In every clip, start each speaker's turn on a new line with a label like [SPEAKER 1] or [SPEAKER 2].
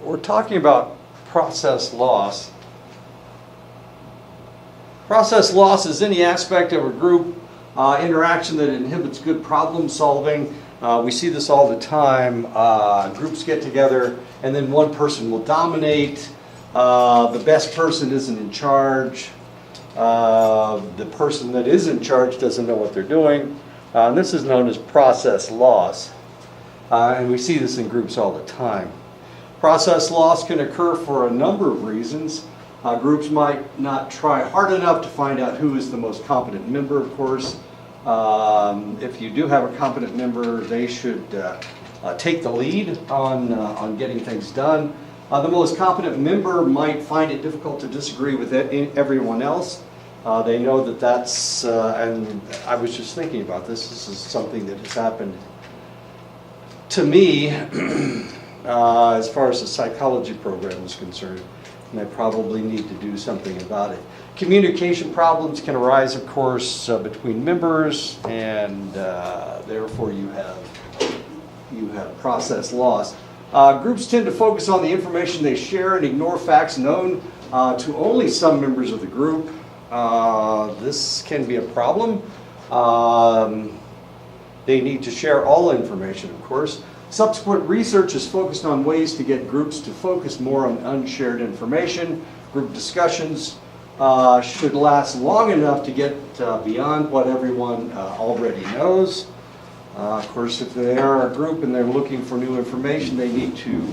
[SPEAKER 1] we're talking about process loss. Process loss is any aspect of a group interaction that inhibits good problem solving. We see this all the time. Groups get together and then one person will dominate. The best person isn't in charge. The person that is in charge doesn't know what they're doing. This is known as process loss. And we see this in groups all the time. Process loss can occur for a number of reasons. Groups might not try hard enough to find out who is the most competent member, of course. If you do have a competent member, they should take the lead on getting things done. The most competent member might find it difficult to disagree with everyone else. They know that that's, and I was just thinking about this, this is something that has happened to me as far as the psychology program is concerned, and I probably need to do something about it. Communication problems can arise, of course, between members, and therefore you have process loss. Groups tend to focus on the information they share and ignore facts known to only some members of the group. This can be a problem. They need to share all information, of course. Subsequent research is focused on ways to get groups to focus more on unshared information. Group discussions should last long enough to get beyond what everyone already knows. Of course, if they are a group and they're looking for new information, they need to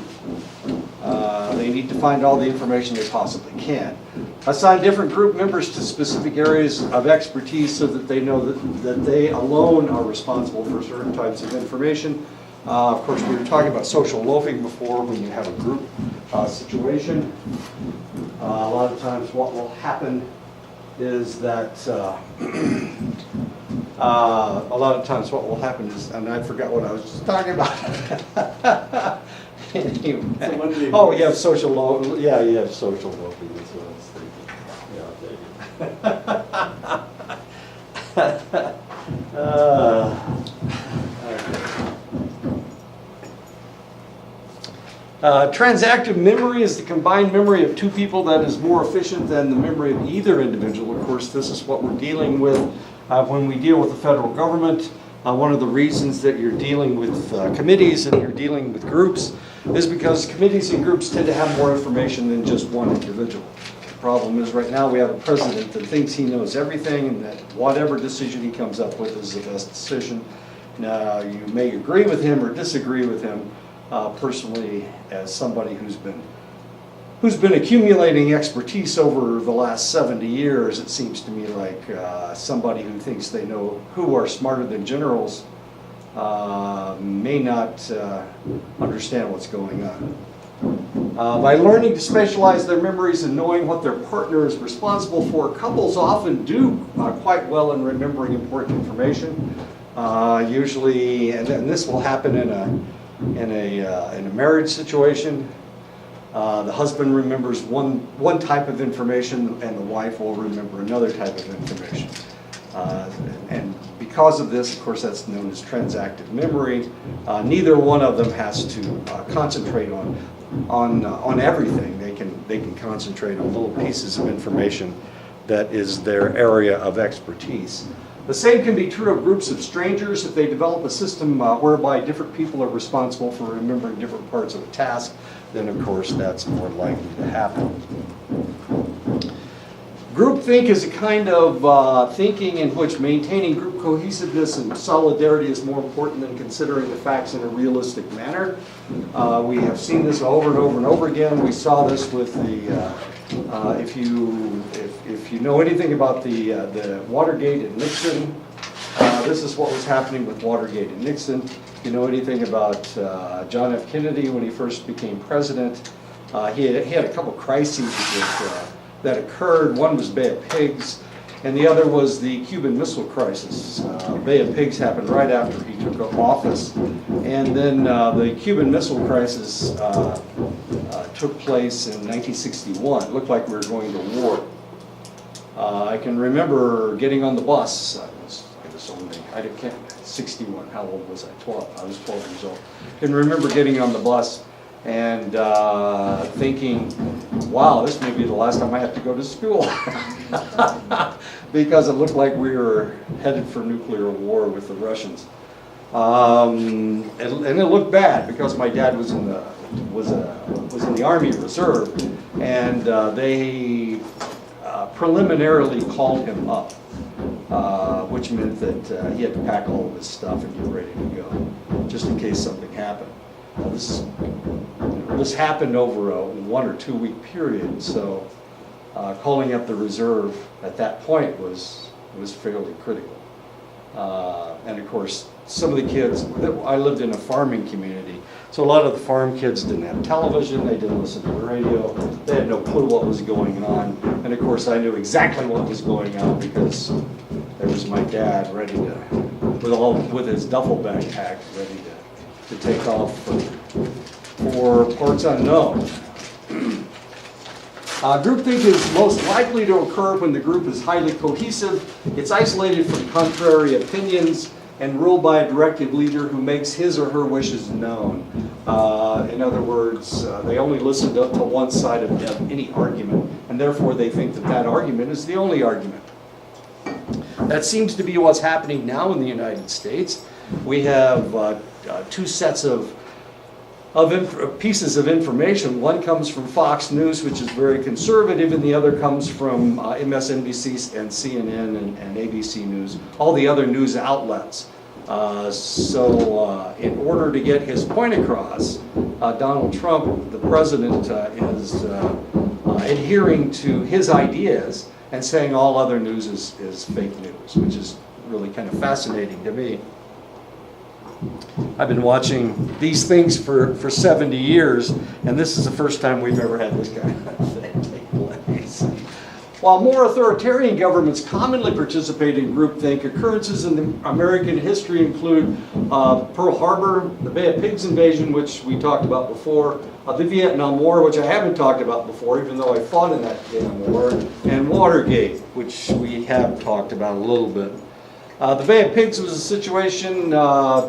[SPEAKER 1] find all the information they possibly can. Assign different group members to specific areas of expertise so that they know that they alone are responsible for certain types of information. Of course, we were talking about social loafing before when you have a group situation. A lot of times what will happen is that and I forgot what I was just talking about. Anyway. Oh, you have social loafing. Yeah, you have social loafing. That's what I was thinking. Transactive memory is the combined memory of two people that is more efficient than the memory of either individual. Of course, this is what we're dealing with when we deal with the federal government. One of the reasons that you're dealing with committees and you're dealing with groups is because committees and groups tend to have more information than just one individual. The problem is right now we have a president that thinks he knows everything and that whatever decision he comes up with is the best decision. Now, you may agree with him or disagree with him. Personally, as somebody who's been accumulating expertise over the last 70 years, it seems to me like somebody who thinks they know, who are smarter than generals, may not understand what's going on. By learning to specialize their memories and knowing what their partner is responsible for, couples often do quite well in remembering important information. Usually, and this will happen in a marriage situation. The husband remembers one type of information and the wife will remember another type of information. And because of this, of course, that's known as transactive memory. Neither one of them has to concentrate on everything. They can concentrate on little pieces of information that is their area of expertise. The same can be true of groups of strangers. If they develop a system whereby different people are responsible for remembering different parts of a task, then of course that's more likely to happen. Groupthink is a kind of thinking in which maintaining group cohesiveness and solidarity is more important than considering the facts in a realistic manner. We have seen this over and over and over again. We saw this with the if you know anything about the Watergate and Nixon, this is what was happening with Watergate and Nixon. If you know anything about John F. Kennedy when he first became president, he had a couple crises that occurred. One was Bay of Pigs, and the other was the Cuban Missile Crisis. Bay of Pigs happened right after he took office, and then the Cuban Missile Crisis took place in 1961. It looked like we were going to war. I can remember getting on the bus. I can't, 61, how old was I? 12. I was 12 years old. I can remember getting on the bus and thinking, wow, this may be the last time I have to go to school. Because it looked like we were headed for nuclear war with the Russians. And it looked bad because my dad was in the Army Reserve, and they preliminarily called him up, which meant that he had to pack all of his stuff and get ready to go, just in case something happened. Well, this happened over a 1 or 2 week period, so calling up the reserve at that point was fairly critical. And of course, some of the kids, I lived in a farming community, so a lot of the farm kids didn't have television, they didn't listen to the radio, they had no clue what was going on. And of course, I knew exactly what was going on because there was my dad ready to, with his duffel bag packed, ready to take off for parts unknown. Groupthink is most likely to occur when the group is highly cohesive, it's isolated from contrary opinions, and ruled by a directive leader who makes his or her wishes known. In other words, they only listen to one side of any argument, and therefore they think that that argument is the only argument. That seems to be what's happening now in the United States. We have two sets of pieces of information. One comes from Fox News, which is very conservative, and the other comes from MSNBC and CNN and ABC News, all the other news outlets. So in order to get his point across, Donald Trump, the president, is adhering to his ideas and saying all other news is fake news, which is really kind of fascinating to me. I've been watching these things for 70 years, and this is the first time we've ever had this kind of thing take place. While more authoritarian governments commonly participate in groupthink, occurrences in the American history include Pearl Harbor, the Bay of Pigs invasion, which we talked about before, the Vietnam War, which I haven't talked about before, even though I fought in that damn war, and Watergate, which we have talked about a little bit. The Bay of Pigs was a situation,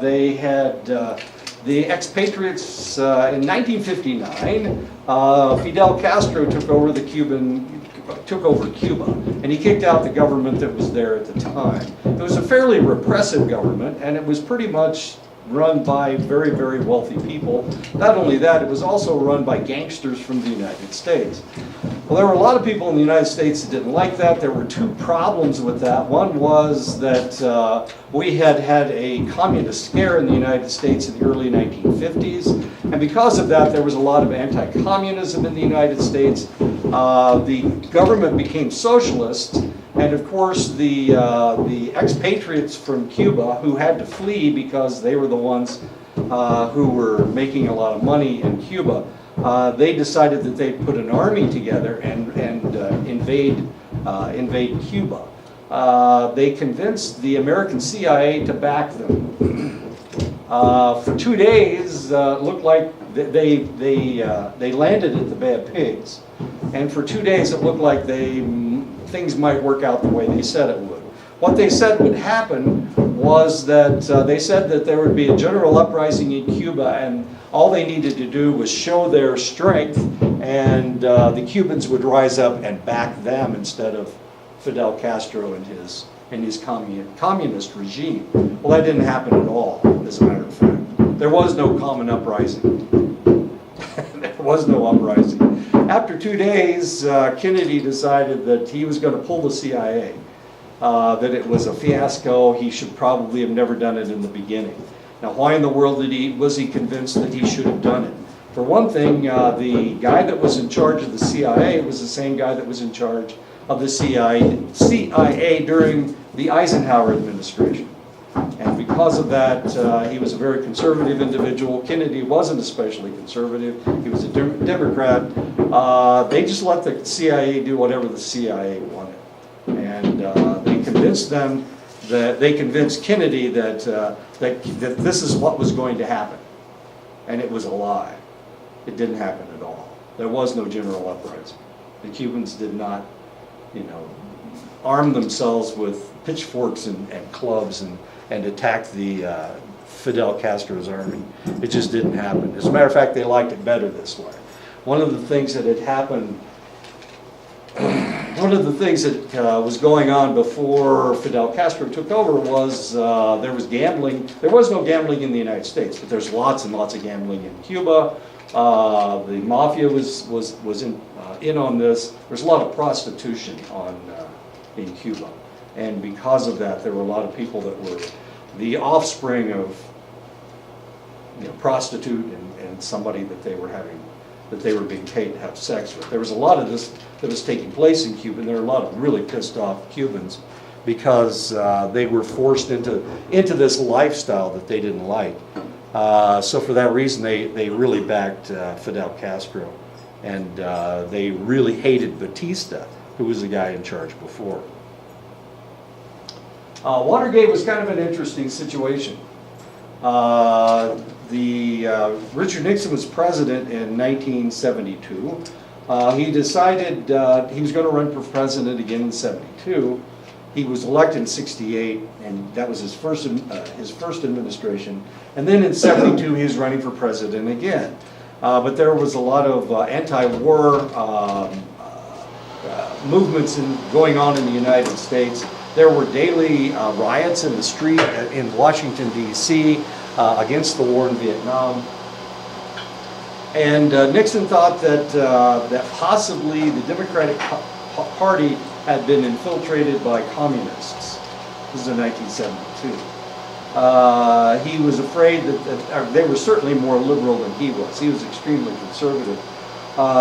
[SPEAKER 1] they had the expatriates in 1959, Fidel Castro took over Cuba, and he kicked out the government that was there at the time. It was a fairly repressive government, and it was pretty much run by very, very wealthy people. Not only that, it was also run by gangsters from the United States. Well, there were a lot of people in the United States that didn't like that. There were two problems with that. One was that we had had a communist scare in the United States in the early 1950s. And because of that, there was a lot of anti-communism in the United States. The government became socialist. And of course, the expatriates from Cuba who had to flee because they were the ones who were making a lot of money in Cuba, they decided that they'd put an army together and invade Cuba. They convinced the American CIA to back them. For 2 days, it looked like they landed at the Bay of Pigs, and for 2 days it looked like things might work out the way they said it would. What they said would happen was that they said that there would be a general uprising in Cuba, and all they needed to do was show their strength, and the Cubans would rise up and back them instead of Fidel Castro and his communist regime. Well, that didn't happen at all, as a matter of fact. There was no common uprising. There was no uprising. After 2 days, Kennedy decided that he was going to pull the CIA, that it was a fiasco. He should probably have never done it in the beginning. Now, why in the world was he convinced that he should have done it? For one thing, the guy that was in charge of the CIA was the same guy that was in charge of the CIA during the Eisenhower administration. And because of that, he was a very conservative individual. Kennedy wasn't especially conservative. He was a Democrat. They just let the CIA do whatever the CIA wanted. And they convinced Kennedy that this is what was going to happen. And it was a lie. It didn't happen at all. There was no general uprising. The Cubans did not, arm themselves with pitchforks and clubs and attack the Fidel Castro's army. It just didn't happen. As a matter of fact, they liked it better this way. One of the things that had happened, one of the things that was going on before Fidel Castro took over was there was gambling. There was no gambling in the United States, but there's lots and lots of gambling in Cuba. The mafia was in on this. There's a lot of prostitution in Cuba, and because of that, there were a lot of people that were the offspring of prostitute and somebody that they were being paid to have sex with. There was a lot of this that was taking place in Cuba, and there were a lot of really pissed off Cubans because they were forced into this lifestyle that they didn't like. So for that reason, they really backed Fidel Castro, and they really hated Batista, who was the guy in charge before. Watergate was kind of an interesting situation. Richard Nixon was president in 1972. He decided he was going to run for president again in 72. He was elected in 68, and that was his first administration. And then in 72, he was running for president again. But there was a lot of anti-war movements going on in the United States. There were daily riots in the street in Washington, D.C. Against the war in Vietnam. And Nixon thought that possibly the Democratic Party had been infiltrated by communists. This is in 1972. He was afraid that they were certainly more liberal than he was. He was extremely conservative.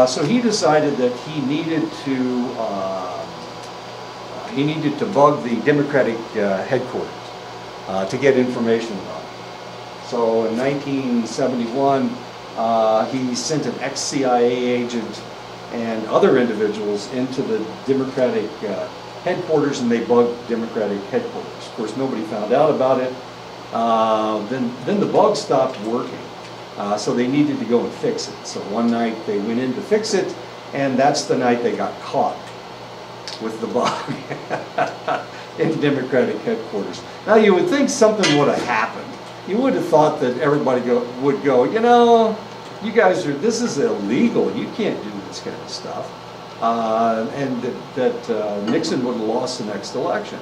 [SPEAKER 1] So he decided that he needed to bug the Democratic headquarters to get information about it. So in 1971, he sent an ex-CIA agent and other individuals into the Democratic headquarters, and they bugged Democratic headquarters. Of course, nobody found out about it. Then the bug stopped working, so they needed to go and fix it. So one night they went in to fix it, and that's the night they got caught with the bug in Democratic headquarters. Now you would think something would have happened. You would have thought that everybody would go, you guys this is illegal. You can't do this kind of stuff. And that Nixon would have lost the next election.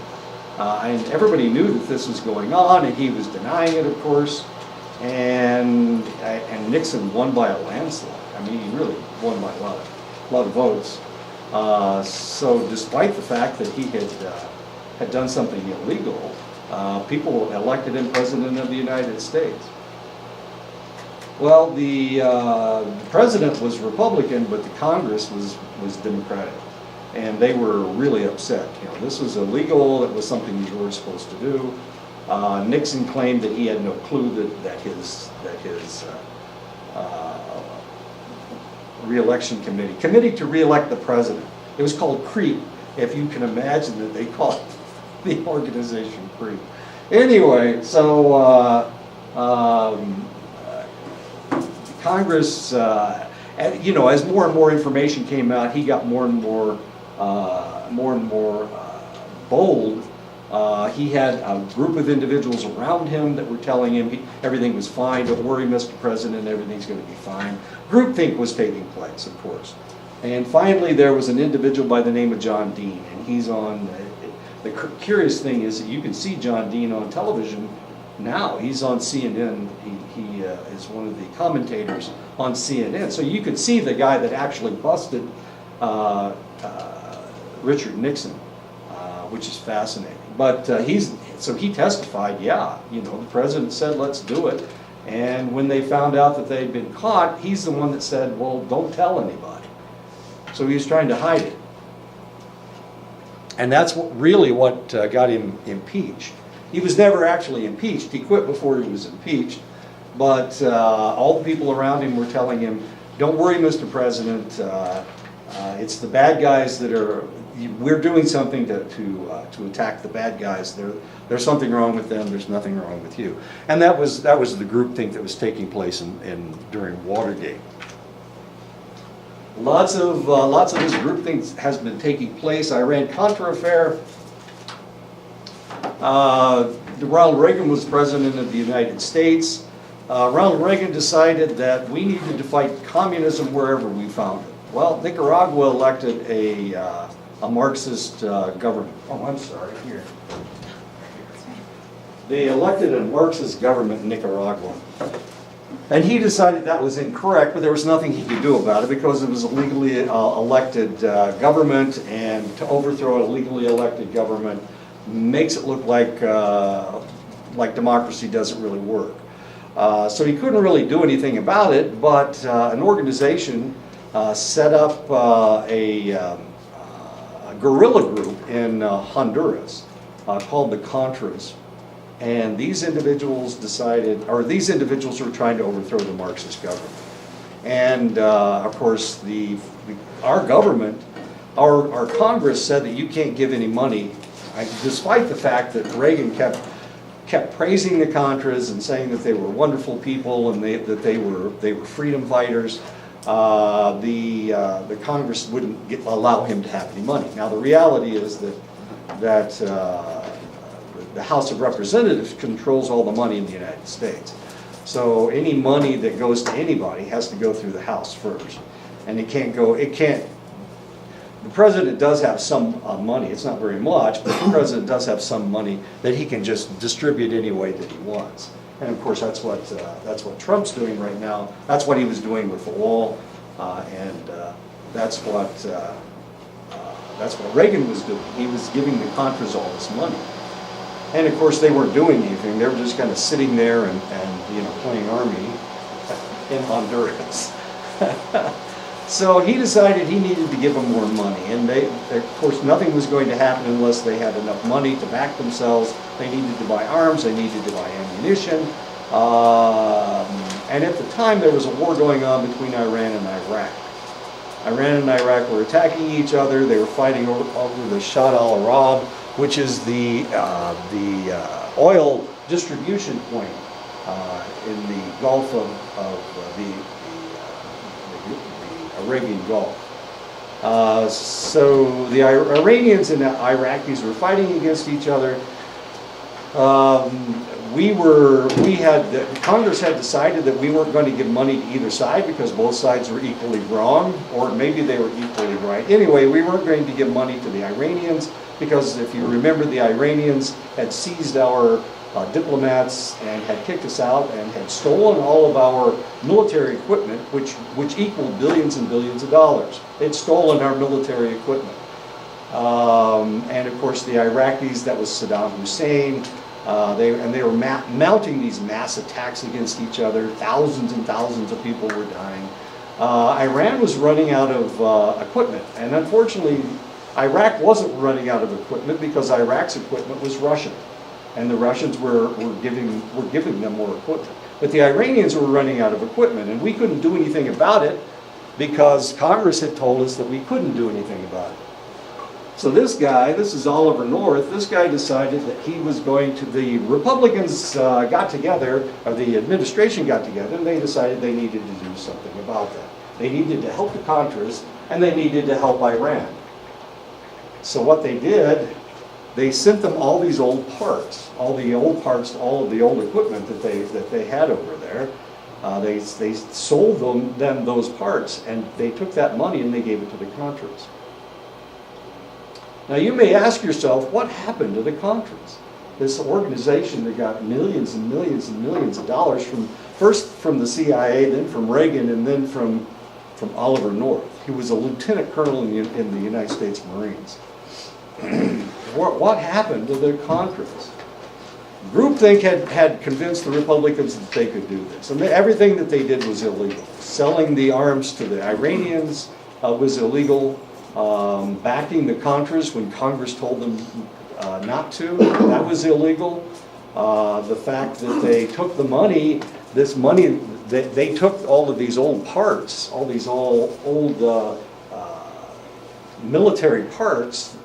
[SPEAKER 1] And everybody knew that this was going on, and he was denying it, of course. And Nixon won by a landslide. I mean, he really won by a lot of votes. So despite the fact that he had done something illegal, people elected him president of the United States. Well, the president was Republican, but the Congress was Democratic, and they were really upset. This was illegal. It was something you weren't supposed to do. Nixon claimed that he had no clue that his re-election committee to re-elect the president. It was called CREEP, if you can imagine that they called the organization CREEP. Anyway, so Congress, as more and more information came out, he got more and more bold. He had a group of individuals around him that were telling him everything was fine. Don't worry, Mr. President, everything's going to be fine. Groupthink was taking place, of course. And finally, there was an individual by the name of John Dean, and he's on. The curious thing is that you can see John Dean on television now. He's on CNN. He is one of the commentators on CNN. So you could see the guy that actually busted Richard Nixon, which is fascinating. But he testified, the president said, let's do it. And when they found out that they'd been caught, he's the one that said, well, don't tell anybody. So he was trying to hide it. And that's really what got him impeached. He was never actually impeached. He quit before he was impeached. But all the people around him were telling him, don't worry, Mr. President, it's the bad guys that are, we're doing something to attack the bad guys. There's something wrong with them, there's nothing wrong with you. And that was the groupthink that was taking place during Watergate. Lots of this groupthink has been taking place. Iran-Contra affair. Ronald Reagan was president of the United States. Ronald Reagan decided that we needed to fight communism wherever we found it. Well, Nicaragua elected a Marxist government. Oh, I'm sorry, here. They elected a Marxist government in Nicaragua. And he decided that was incorrect, but there was nothing he could do about it because it was a legally elected government, and to overthrow a legally elected government makes it look like democracy doesn't really work. So he couldn't really do anything about it, but an organization set up a guerrilla group in Honduras called the Contras. And these individuals were trying to overthrow the Marxist government. And of course, our government, our Congress said that you can't give any money, despite the fact that Reagan kept praising the Contras and saying that they were wonderful people and that they were freedom fighters. The Congress wouldn't allow him to have any money. Now the reality is that the House of Representatives controls all the money in the United States. So any money that goes to anybody has to go through the House first. And the president does have some money. It's not very much, but the president does have some money that he can just distribute any way that he wants. And of course, that's what Trump's doing right now. That's what he was doing with the wall, and that's what Reagan was doing. He was giving the Contras all this money. And of course, they weren't doing anything. They were just kind of sitting there and playing army in Honduras. So he decided he needed to give them more money. And of course, nothing was going to happen unless they had enough money to back themselves. They needed to buy arms. They needed to buy ammunition. And at the time, there was a war going on between Iran and Iraq. Iran and Iraq were attacking each other. They were fighting over the Shah al-Arab, which is the oil distribution point in the Gulf of the Arabian Gulf. So the Iranians and the Iraqis were fighting against each other. Congress had decided that we weren't going to give money to either side because both sides were equally wrong, or maybe they were equally right. Anyway, we weren't going to give money to the Iranians because if you remember, the Iranians had seized our diplomats and had kicked us out and had stolen all of our military equipment, which equaled billions and billions of dollars. They'd stolen our military equipment. And of course, the Iraqis, that was Saddam Hussein. They were mounting these mass attacks against each other. Thousands and thousands of people were dying. Iran was running out of equipment, and unfortunately, Iraq wasn't running out of equipment because Iraq's equipment was Russian, and the Russians were giving them more equipment. But the Iranians were running out of equipment, and we couldn't do anything about it because Congress had told us that we couldn't do anything about it. So this is Oliver North, this guy decided that he was going to, the Republicans got together, or the administration got together, and they decided they needed to do something about that. They needed to help the Contras, and they needed to help Iran. So what they did, they sent them all these old parts, all of the old equipment that they had over there. They sold them those parts, and they took that money and they gave it to the Contras. Now you may ask yourself, what happened to the Contras? This organization that got millions and millions and millions of dollars first from the CIA, then from Reagan, and then from Oliver North. He was a lieutenant colonel in the United States Marines. What happened to the Contras? Groupthink had convinced the Republicans that they could do this. And everything that they did was illegal. Selling the arms to the Iranians was illegal. Backing the Contras when Congress told them not to, that was illegal. The fact that they took the money, they took all of these old parts, all these old military parts,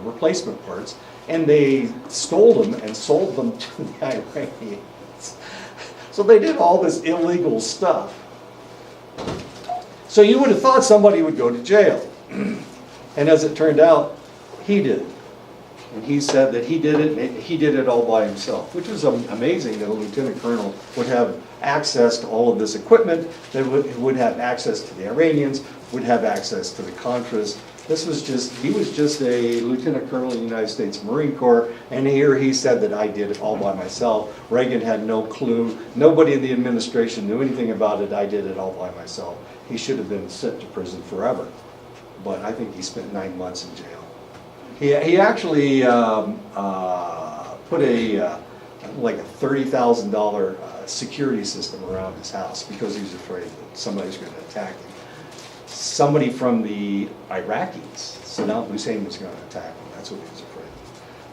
[SPEAKER 1] replacement parts, and they stole them and sold them to the Iranians. So they did all this illegal stuff. So you would have thought somebody would go to jail. And as it turned out, he did.
[SPEAKER 2] And he said that he did it, and he did it all by himself, which was amazing that a lieutenant colonel would have access to all of this equipment, that would have access to the Iranians, would have access to the Contras. He was just a lieutenant colonel in the United States Marine Corps, and here he said that I did it all by myself. Reagan had no clue. Nobody in the administration knew anything about it. I did it all by myself. He should have been sent to prison forever, but I think he spent 9 months in jail. He actually put like a $30,000 security system around his house because he was afraid that somebody's going to attack him. Somebody from the Iraqis, Saddam Hussein, was going to attack him. That's what he was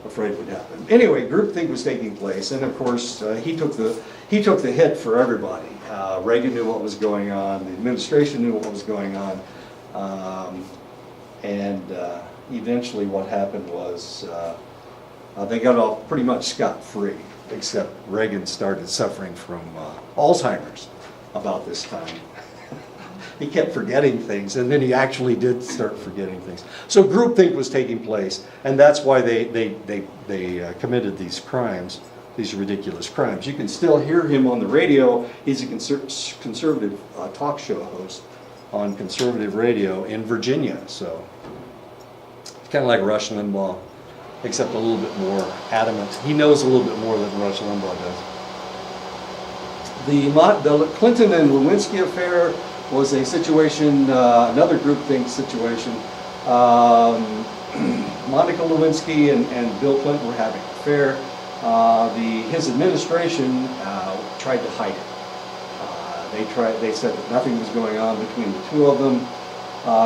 [SPEAKER 2] afraid would happen. Anyway, groupthink was taking place, and of course he took the hit for everybody. Reagan knew what was going on. The administration knew what was going on, and eventually what happened was they got off pretty much scot-free, except Reagan started suffering from Alzheimer's about this time. He kept forgetting things, and then he actually did start forgetting things. So groupthink was taking place, and that's why they committed these crimes, these ridiculous crimes. You can still hear him on the radio. He's a conservative talk show host on conservative radio in Virginia. So it's kind of like Rush Limbaugh, except a little bit more adamant. He knows a little bit more than Rush Limbaugh does. The Clinton and Lewinsky affair was a situation, another groupthink situation. Monica Lewinsky and Bill Clinton were having an affair. His administration tried to hide it. They said that nothing was going on between the two of them.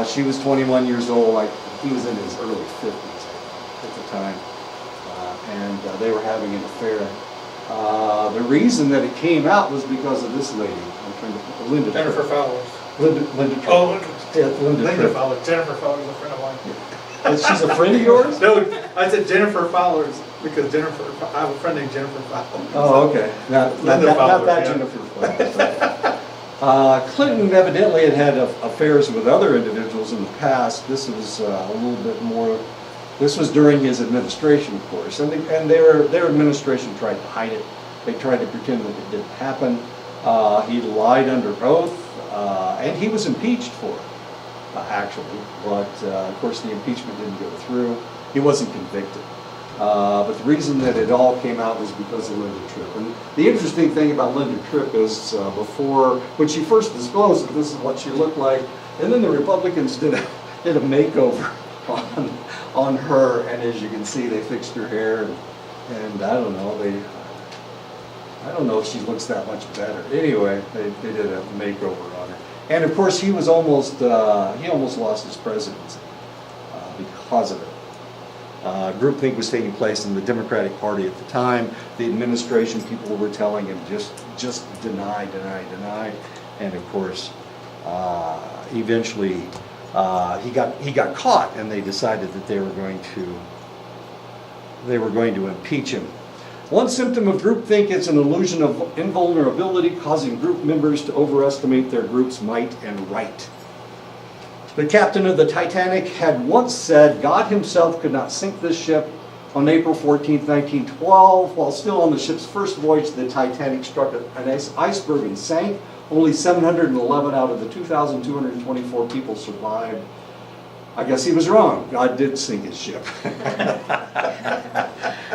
[SPEAKER 2] She was 21 years old, like he was in his early 50s at the time, and they were having an affair. The reason that it came out was because of this lady. I'm trying to Linda
[SPEAKER 3] Jennifer
[SPEAKER 2] Tripp.
[SPEAKER 3] Fowler.
[SPEAKER 2] Linda Tripp.
[SPEAKER 3] Oh,
[SPEAKER 2] Yeah, Linda Tripp.
[SPEAKER 3] Fowler. Jennifer Fowler is a friend of mine.
[SPEAKER 2] She's a friend of yours?
[SPEAKER 3] No, I said Jennifer Fowler's because I have a friend named Jennifer Fowler.
[SPEAKER 2] Oh, okay. Not that
[SPEAKER 3] yeah.
[SPEAKER 2] Jennifer Fowler. Clinton evidently had affairs with other individuals in the past. This was a little bit more. This was during his administration, of course, and their administration tried to hide it. They tried to pretend that it didn't happen. He lied under oath, and he was impeached for it, actually. But of course, the impeachment didn't go through. He wasn't convicted. But the reason that it all came out was because of Linda Tripp. And the interesting thing about Linda Tripp is when she first disclosed that this is what she looked like, and then the Republicans did a makeover on her, and as you can see, they fixed her hair, and I don't know if she looks that much better. Anyway, they did a makeover on her. And of course, he almost lost his presidency because of it. Groupthink was taking place in the Democratic Party at the time. The administration, people were telling him just deny. And of course, eventually he got caught, and they decided that they were going to impeach him. One symptom of groupthink is an illusion of invulnerability, causing group members to overestimate their group's might and right. The captain of the Titanic had once said God himself could not sink this ship. On April 14, 1912, while still on the ship's first voyage, the Titanic struck an iceberg and sank. Only 711 out of the 2,224 people survived. I guess he was wrong. God did sink his ship.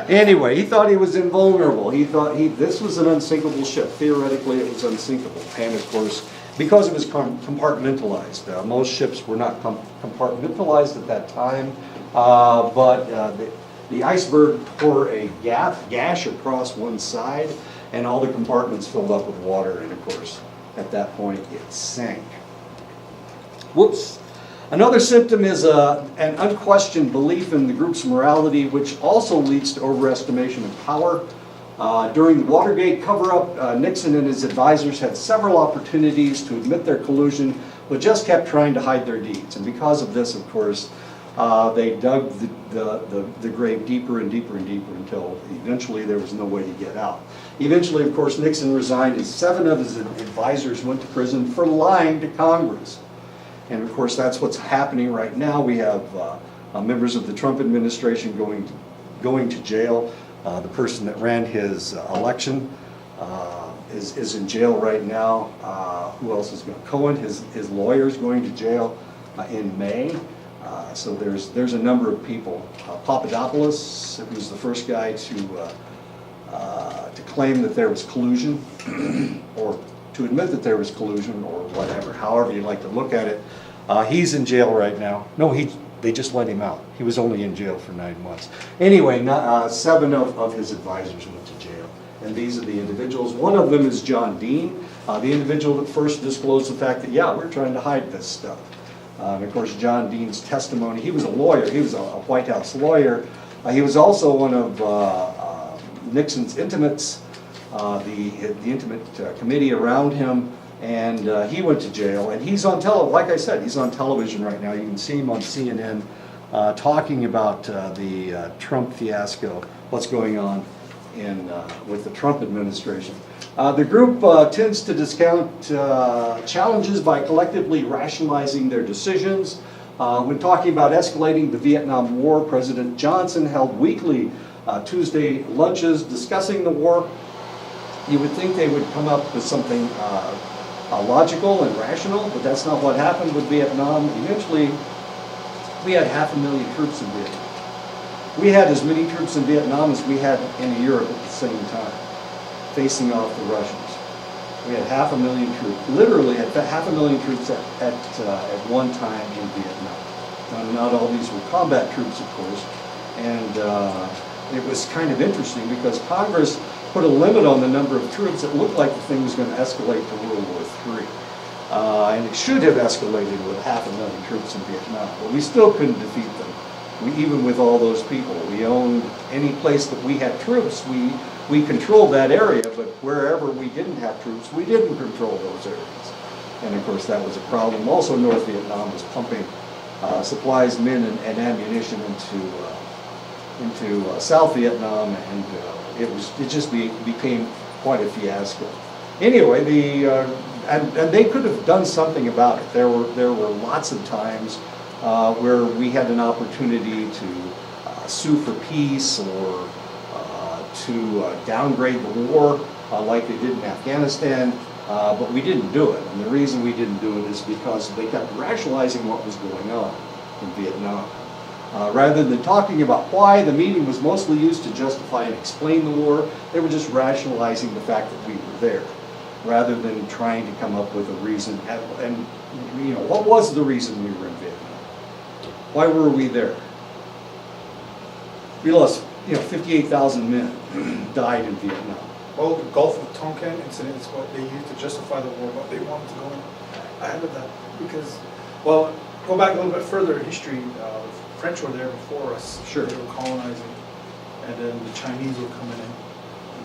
[SPEAKER 2] Anyway, he thought he was invulnerable. He thought this was an unsinkable ship. Theoretically, it was unsinkable. And of course, because it was compartmentalized. Most ships were not compartmentalized at that time, but the iceberg tore a gash across one side, and all the compartments filled up with water, and of course, at that point, it sank. Whoops. Another symptom is an unquestioned belief in the group's morality, which also leads to overestimation of power. During the Watergate cover-up, Nixon and his advisors had several opportunities to admit their collusion, but just kept trying to hide their deeds. And because of this, of course, they dug the grave deeper and deeper and deeper until eventually there was no way to get out. Eventually, of course, Nixon resigned, and 7 of his advisors went to prison for lying to Congress. And of course, that's what's happening right now. We have members of the Trump administration going going to jail. The person that ran his election is in jail right now. Who else is going? Cohen, his lawyer's going to jail in May. So there's a number of people. Papadopoulos, who was the first guy to claim that there was collusion, or to admit that there was collusion, or whatever, however you like to look at it. He's in jail right now. No, they just let him out. He was only in jail for 9 months. Anyway, 7 of his advisors went to jail. And these are the individuals. One of them is John Dean, the individual that first disclosed the fact that, yeah, we're trying to hide this stuff. And of course, John Dean's testimony, he was a lawyer. He was a White House lawyer. He was also one of Nixon's intimates, the intimate committee around him. And he went to jail, and he's on like I said, he's on television right now. You can see him on CNN talking about the Trump fiasco, what's going on with the Trump administration. The group tends to discount challenges by collectively rationalizing their decisions. When talking about escalating the Vietnam War, President Johnson held weekly Tuesday lunches discussing the war. You would think they would come up with something logical and rational, but that's not what happened with Vietnam. Eventually, we had 500,000 troops in Vietnam. We had as many troops in Vietnam as we had in Europe at the same time, facing off the Russians. We had 500,000 troops, literally had 500,000 troops at one time in Vietnam. Now, not all these were combat troops, of course, and it was kind of interesting because Congress put a limit on the number of troops. It looked like the thing was going to escalate to World War III. And it should have escalated with 500,000 troops in Vietnam, but we still couldn't defeat them. Even with all those people, we owned any place that we had troops, we controlled that area, but wherever we didn't have troops, we didn't control those areas. And of course that was a problem. Also, North Vietnam was pumping supplies, men, and ammunition into South Vietnam, and it just became quite a fiasco. Anyway, and they could have done something about it. There were lots of times where we had an opportunity to sue for peace or to downgrade the war like they did in Afghanistan, but we didn't do it. And the reason we didn't do it is because they kept rationalizing what was going on in Vietnam. Rather than talking about why, the meeting was mostly used to justify and explain the war. They were just rationalizing the fact that we were there, rather than trying to come up with a reason. And what was the reason we were in Vietnam? Why were we there? We lost, 58,000 men died in Vietnam.
[SPEAKER 3] Well, the Gulf of Tonkin incident is what they used to justify the war, but they wanted to go ahead of that because, well, go back a little bit further in history. The French were there before us.
[SPEAKER 2] Sure.
[SPEAKER 3] They were colonizing, and then the Chinese were coming in.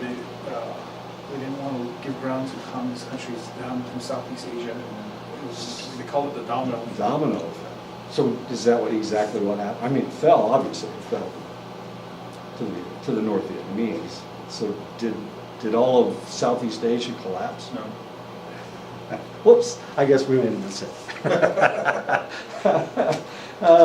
[SPEAKER 3] They didn't want to give ground to communist countries down through Southeast Asia, and they called it the domino.
[SPEAKER 2] Domino effect. So is that exactly what happened? I mean, it fell, obviously, it fell to the North Vietnamese. So did all of Southeast Asia collapse?
[SPEAKER 3] No.
[SPEAKER 2] Whoops, I guess we made a mistake.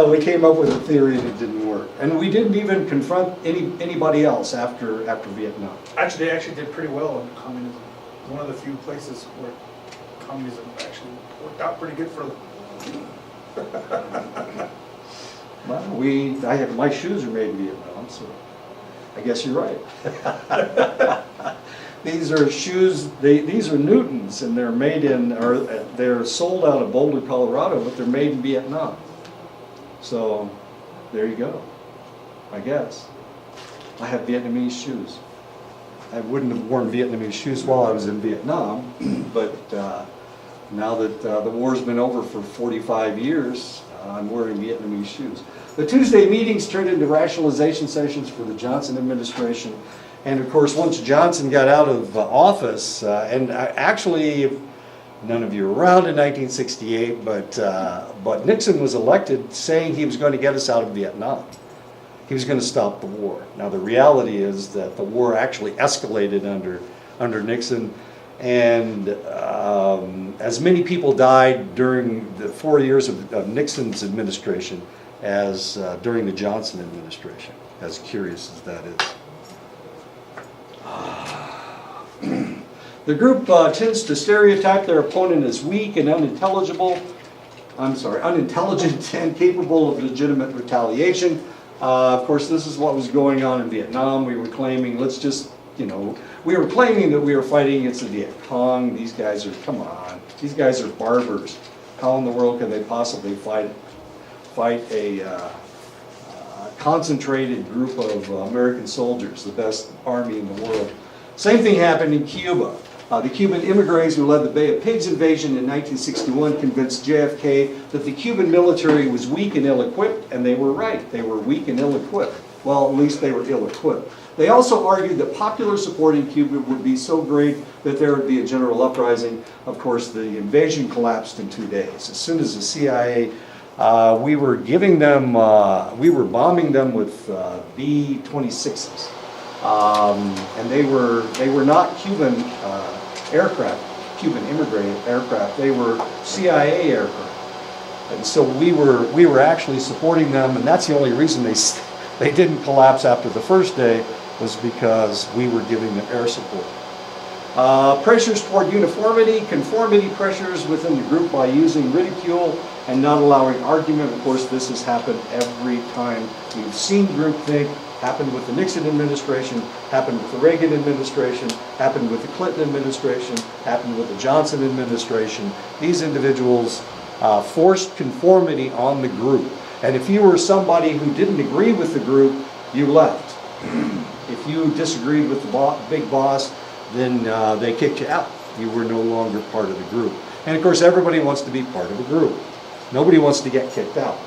[SPEAKER 2] We came up with a theory that didn't work. And we didn't even confront anybody else after Vietnam.
[SPEAKER 3] Actually, they actually did pretty well under communism. One of the few places where communism actually worked out pretty good for them.
[SPEAKER 2] Well, my shoes are made in Vietnam, so I guess you're right. These are shoes, these are Newtons, and they're sold out of Boulder, Colorado, but they're made in Vietnam. So, there you go, I guess. I have Vietnamese shoes. I wouldn't have worn Vietnamese shoes while I was in Vietnam, but now that the war's been over for 45 years, I'm wearing Vietnamese shoes. The Tuesday meetings turned into rationalization sessions for the Johnson administration. And of course, once Johnson got out of office, and actually, none of you were around in 1968, but Nixon was elected saying he was going to get us out of Vietnam. He was going to stop the war. Now the reality is that the war actually escalated under Nixon, and as many people died during the 4 years of Nixon's administration as during the Johnson administration.
[SPEAKER 1] as curious as that is.
[SPEAKER 2] The group tends to stereotype their opponent as weak and unintelligent and capable of legitimate retaliation. Of course, this is what was going on in Vietnam. We were claiming, we were claiming that we were fighting against the Viet Cong. These guys are, come on, these guys are barbers. How in the world can they possibly fight a concentrated group of American soldiers, the best army in the world? Same thing happened in Cuba. The Cuban immigrants who led the Bay of Pigs invasion in 1961 convinced JFK that the Cuban military was weak and ill-equipped, and they were right. They were weak and ill-equipped. Well, at least they were ill-equipped. They also argued that popular support in Cuba would be so great that there would be a general uprising. Of course, the invasion collapsed in 2 days. As soon as the CIA, we were bombing them with B-26s. And they were not Cuban aircraft, Cuban immigrant aircraft. They were CIA aircraft, and so we were actually supporting them. And that's the only reason they didn't collapse after the first day, was because we were giving them air support. Pressures toward conformity pressures within the group by using ridicule and not allowing argument. Of course, this has happened every time we've seen groupthink. Happened with the Nixon administration, happened with the Reagan administration, happened with the Clinton administration, happened with the Johnson administration. These individuals forced conformity on the group. And if you were somebody who didn't agree with the group, you left. If you disagreed with the big boss, then they kicked you out. You were no longer part of the group. And of course, everybody wants to be part of a group. Nobody wants to get kicked out.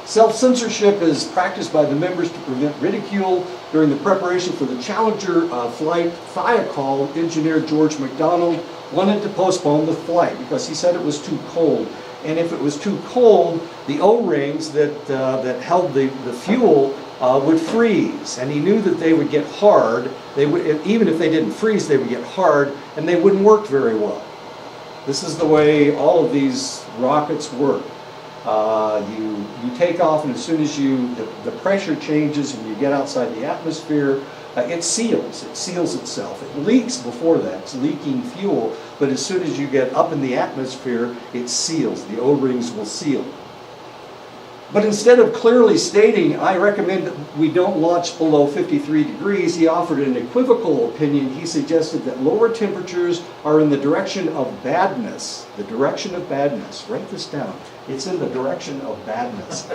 [SPEAKER 2] Self-censorship is practiced by the members to prevent ridicule. During the preparation for the Challenger flight, Thiokol engineer George McDonald wanted to postpone the flight because he said it was too cold. And if it was too cold, the O-rings that held the fuel would freeze. And he knew that they would get hard. Even if they didn't freeze, they would get hard, and they wouldn't work very well. This is the way all of these rockets work. You take off, and as soon as the pressure changes and you get outside the atmosphere, it seals itself. It leaks before that, it's leaking fuel, but as soon as you get up in the atmosphere, it seals. The O-rings will seal. But instead of clearly stating, I recommend that we don't launch below 53 degrees, he offered an equivocal opinion. He suggested that lower temperatures are in the direction of badness. The direction of badness. Write this down. It's in the direction of badness.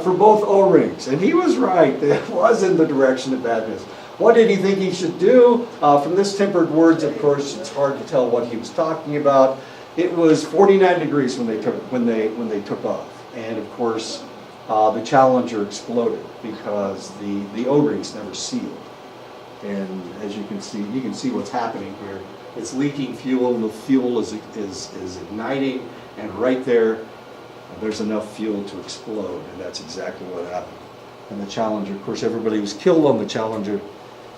[SPEAKER 2] For both O-rings. And he was right. It was in the direction of badness. What did he think he should do? From this tempered words, of course, it's hard to tell what he was talking about. It was 49 degrees when they took off, and of course, the Challenger exploded because the O-rings never sealed. And as you can see what's happening here. It's leaking fuel, and the fuel is igniting, and right there's enough fuel to explode, and that's exactly what happened. And the Challenger, of course, everybody was killed on the Challenger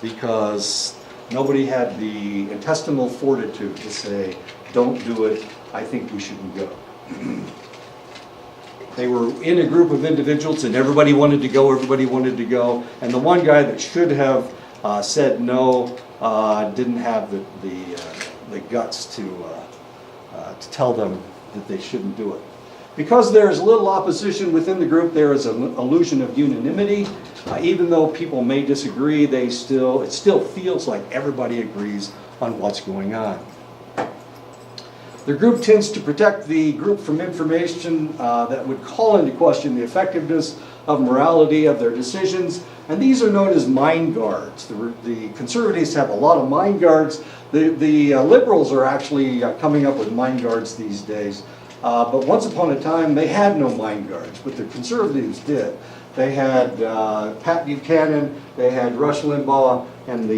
[SPEAKER 2] because nobody had the intestinal fortitude to say, don't do it, I think we shouldn't go. They were in a group of individuals and everybody wanted to go, and the one guy that should have said no didn't have the guts to tell them that they shouldn't do it. Because there is little opposition within the group, there is an illusion of unanimity. Even though people may disagree, it still feels like everybody agrees on what's going on. The group tends to protect the group from information that would call into question the effectiveness of morality of their decisions, and these are known as mind guards. The conservatives have a lot of mind guards. The liberals are actually coming up with mind guards these days. But once upon a time, they had no mind guards, but the conservatives did. They had Pat Buchanan, they had Rush Limbaugh, and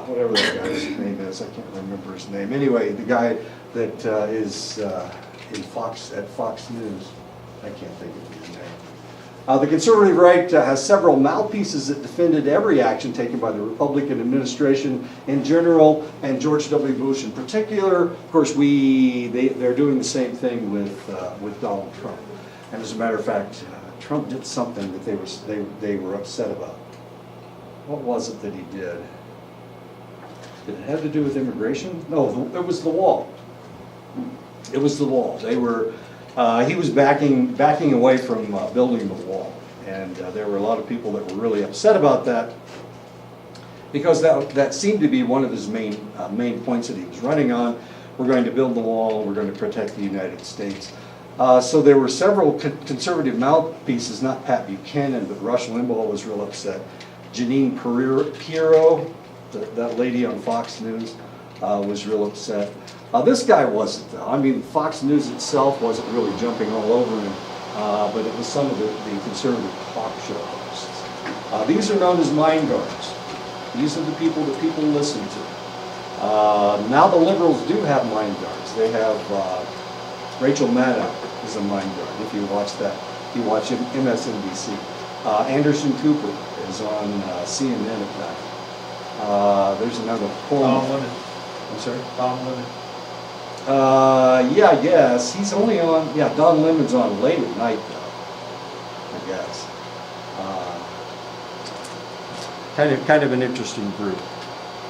[SPEAKER 2] whatever that guy's name is, I can't remember his name. Anyway, the guy that is at Fox News, I can't think of his name. The conservative right has several mouthpieces that defended every action taken by the Republican administration in general, and George W. Bush in particular. Of course, they're doing the same thing with Donald Trump. And as a matter of fact, Trump did something that they were upset about. What was it that he did? Did it have to do with immigration? No, it was the wall. It was the wall. They were, he was backing away from building the wall. And there were a lot of people that were really upset about that, because that seemed to be one of his main points that he was running on. We're going to build the wall, we're going to protect the United States. So there were several conservative mouthpieces, not Pat Buchanan, but Rush Limbaugh was real upset. Janine Pirro, that lady on Fox News, was real upset. This guy wasn't, though. I mean, Fox News itself wasn't really jumping all over him, but it was some of the conservative talk show hosts. These are known as mind guards. These are the people that people listen to. Now the liberals do have mind guards. They have Rachel Maddow is a mind guard, if you watch that. If you watch MSNBC. Anderson Cooper is on CNN at night. There's another
[SPEAKER 3] Don Lemon.
[SPEAKER 2] I'm sorry?
[SPEAKER 3] Don Lemon.
[SPEAKER 2] Yeah, I guess. He's only on, yeah, Don Lemon's on late at night, though, I guess. Kind of an interesting group.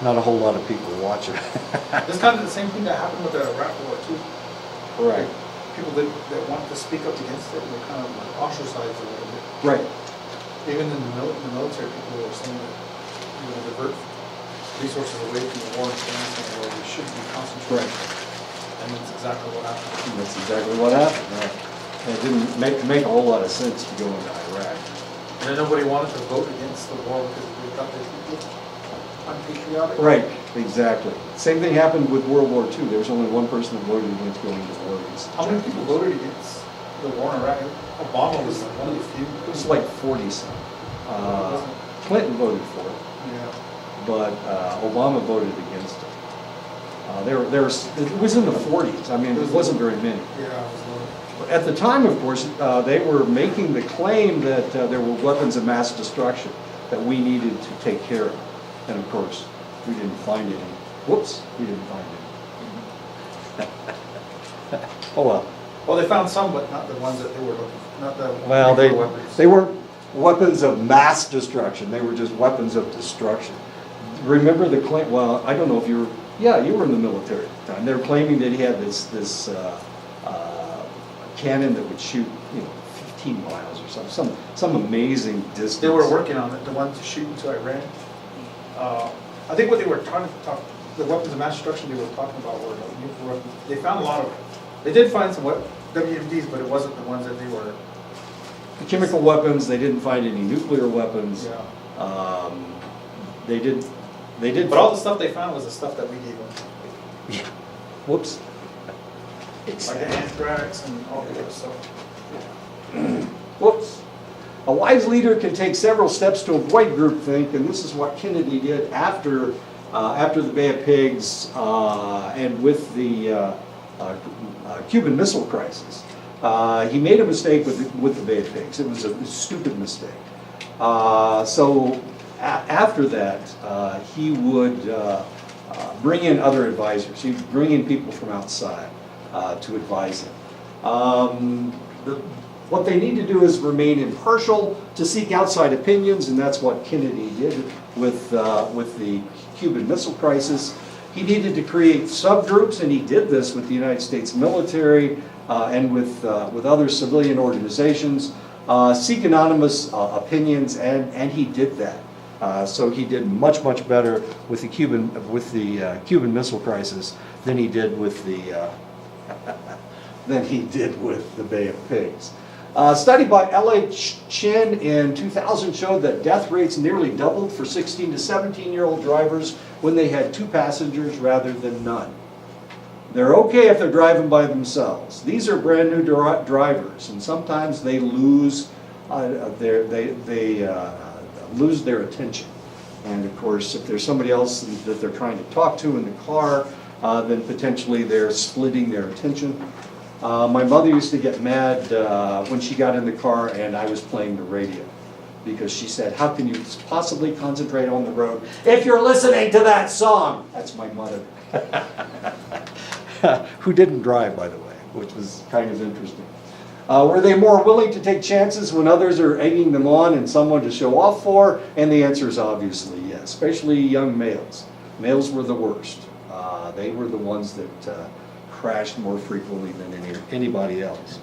[SPEAKER 2] Not a whole lot of people watch it.
[SPEAKER 3] It's kind of the same thing that happened with the Iraq War too.
[SPEAKER 2] Right.
[SPEAKER 3] People that wanted to speak up against it were kind of like ostracized a little bit.
[SPEAKER 2] Right.
[SPEAKER 3] Even in the military, people were saying that divert resources away from the war in Afghanistan, where we should be concentrating. And that's exactly what happened.
[SPEAKER 2] That's exactly what happened. It didn't make a whole lot of sense to go into Iraq.
[SPEAKER 3] And then nobody wanted to vote against the war because they thought they people unpatriotic.
[SPEAKER 2] Right, exactly. Same thing happened with World War II. There was only one person that voted against going to war against the
[SPEAKER 3] How many
[SPEAKER 2] Japanese.
[SPEAKER 3] people voted against the war in Iraq? Obama was like one of the few.
[SPEAKER 2] It was like 40-some. Clinton voted for it,
[SPEAKER 3] Yeah.
[SPEAKER 2] but Obama voted against it. It was in the 40s. I mean, it wasn't very many.
[SPEAKER 3] Yeah, it was low.
[SPEAKER 2] At the time, of course, they were making the claim that there were weapons of mass destruction that we needed to take care of. And of course, we didn't find any. Whoops, we didn't find any. Oh well.
[SPEAKER 3] Well, they found some, but not the ones that they were looking for. Not the
[SPEAKER 2] Well,
[SPEAKER 3] nuclear weapons.
[SPEAKER 2] they weren't weapons of mass destruction. They were just weapons of destruction. Remember the claim? Well, I don't know if you were. Yeah, you were in the military at the time. They were claiming that he had this cannon that would shoot, 15 miles or something, some amazing distance.
[SPEAKER 3] They were working on it, the one to shoot into Iran. I think what they were trying to talk, the weapons of mass destruction they were talking about were nuclear weapons. They found a lot of, they did find some WMDs, but it wasn't the ones that they were.
[SPEAKER 2] The chemical weapons. They didn't find any nuclear weapons.
[SPEAKER 3] Yeah.
[SPEAKER 2] They did.
[SPEAKER 3] But all the stuff they found was the stuff that we gave them.
[SPEAKER 2] Yeah. Whoops.
[SPEAKER 3] Like anthrax and all the other stuff.
[SPEAKER 2] Whoops. A wise leader can take several steps to avoid groupthink, and this is what Kennedy did after the Bay of Pigs and with the Cuban Missile Crisis. He made a mistake with the Bay of Pigs. It was a stupid mistake. So after that, he would bring in other advisors. He'd bring in people from outside to advise him. What they need to do is remain impartial, to seek outside opinions, and that's what Kennedy did with the Cuban Missile Crisis. He needed to create subgroups, and he did this with the United States military and with other civilian organizations. Seek anonymous opinions, and he did that. So he did much better with the Cuban Missile Crisis than he did with the Bay of Pigs. A study by L.H. Chin in 2000 showed that death rates nearly doubled for 16 to 17-year-old drivers when they had 2 passengers rather than none. They're okay if they're driving by themselves. These are brand new drivers, and sometimes they lose lose their attention. And of course, if there's somebody else that they're trying to talk to in the car, then potentially they're splitting their attention. My mother used to get mad when she got in the car and I was playing the radio, because she said, "How can you possibly concentrate on the road if you're listening to that song?" That's my mother. Who didn't drive, by the way, which was kind of interesting. Were they more willing to take chances when others are egging them on and someone to show off for? And the answer is obviously yes, especially young males. Males were the worst. They were the ones that crashed more frequently than anybody else.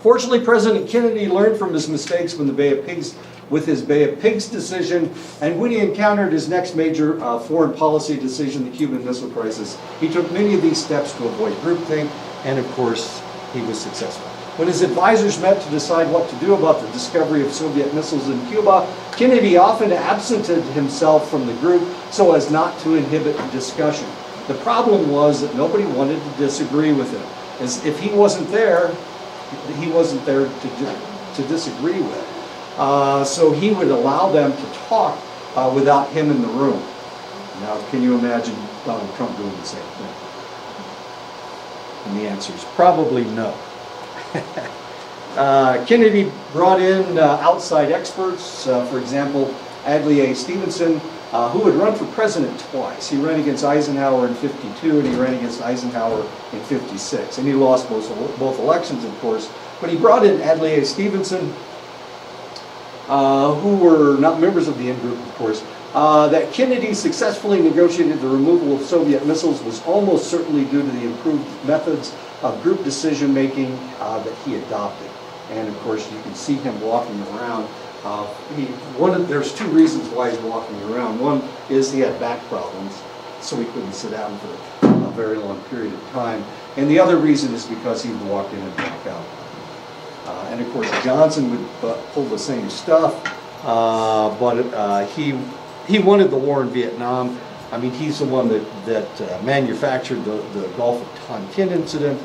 [SPEAKER 2] Fortunately, President Kennedy learned from his mistakes with his Bay of Pigs decision, and when he encountered his next major foreign policy decision, the Cuban Missile Crisis, he took many of these steps to avoid groupthink, and of course, he was successful. When his advisors met to decide what to do about the discovery of Soviet missiles in Cuba, Kennedy often absented himself from the group so as not to inhibit the discussion. The problem was that nobody wanted to disagree with him. As if he wasn't there to disagree with. So he would allow them to talk without him in the room. Now, can you imagine Donald Trump doing the same thing? And the answer is probably no. Kennedy brought in outside experts, for example, Adlai A. Stevenson, who had run for president twice. He ran against Eisenhower in '52 and he ran against Eisenhower in '56. And he lost both elections, of course. But he brought in Adlai A. Stevenson, who were not members of the in-group, of course. That Kennedy successfully negotiated the removal of Soviet missiles was almost certainly due to the improved methods of group decision-making that he adopted. And of course, you can see him walking around. There's two reasons why he's walking around. One is he had back problems, so he couldn't sit down for a very long period of time. And the other reason is because he would walk in and walk out. And of course, Johnson would pull the same stuff, but he wanted the war in Vietnam. I mean, he's the one that manufactured the Gulf of Tonkin incident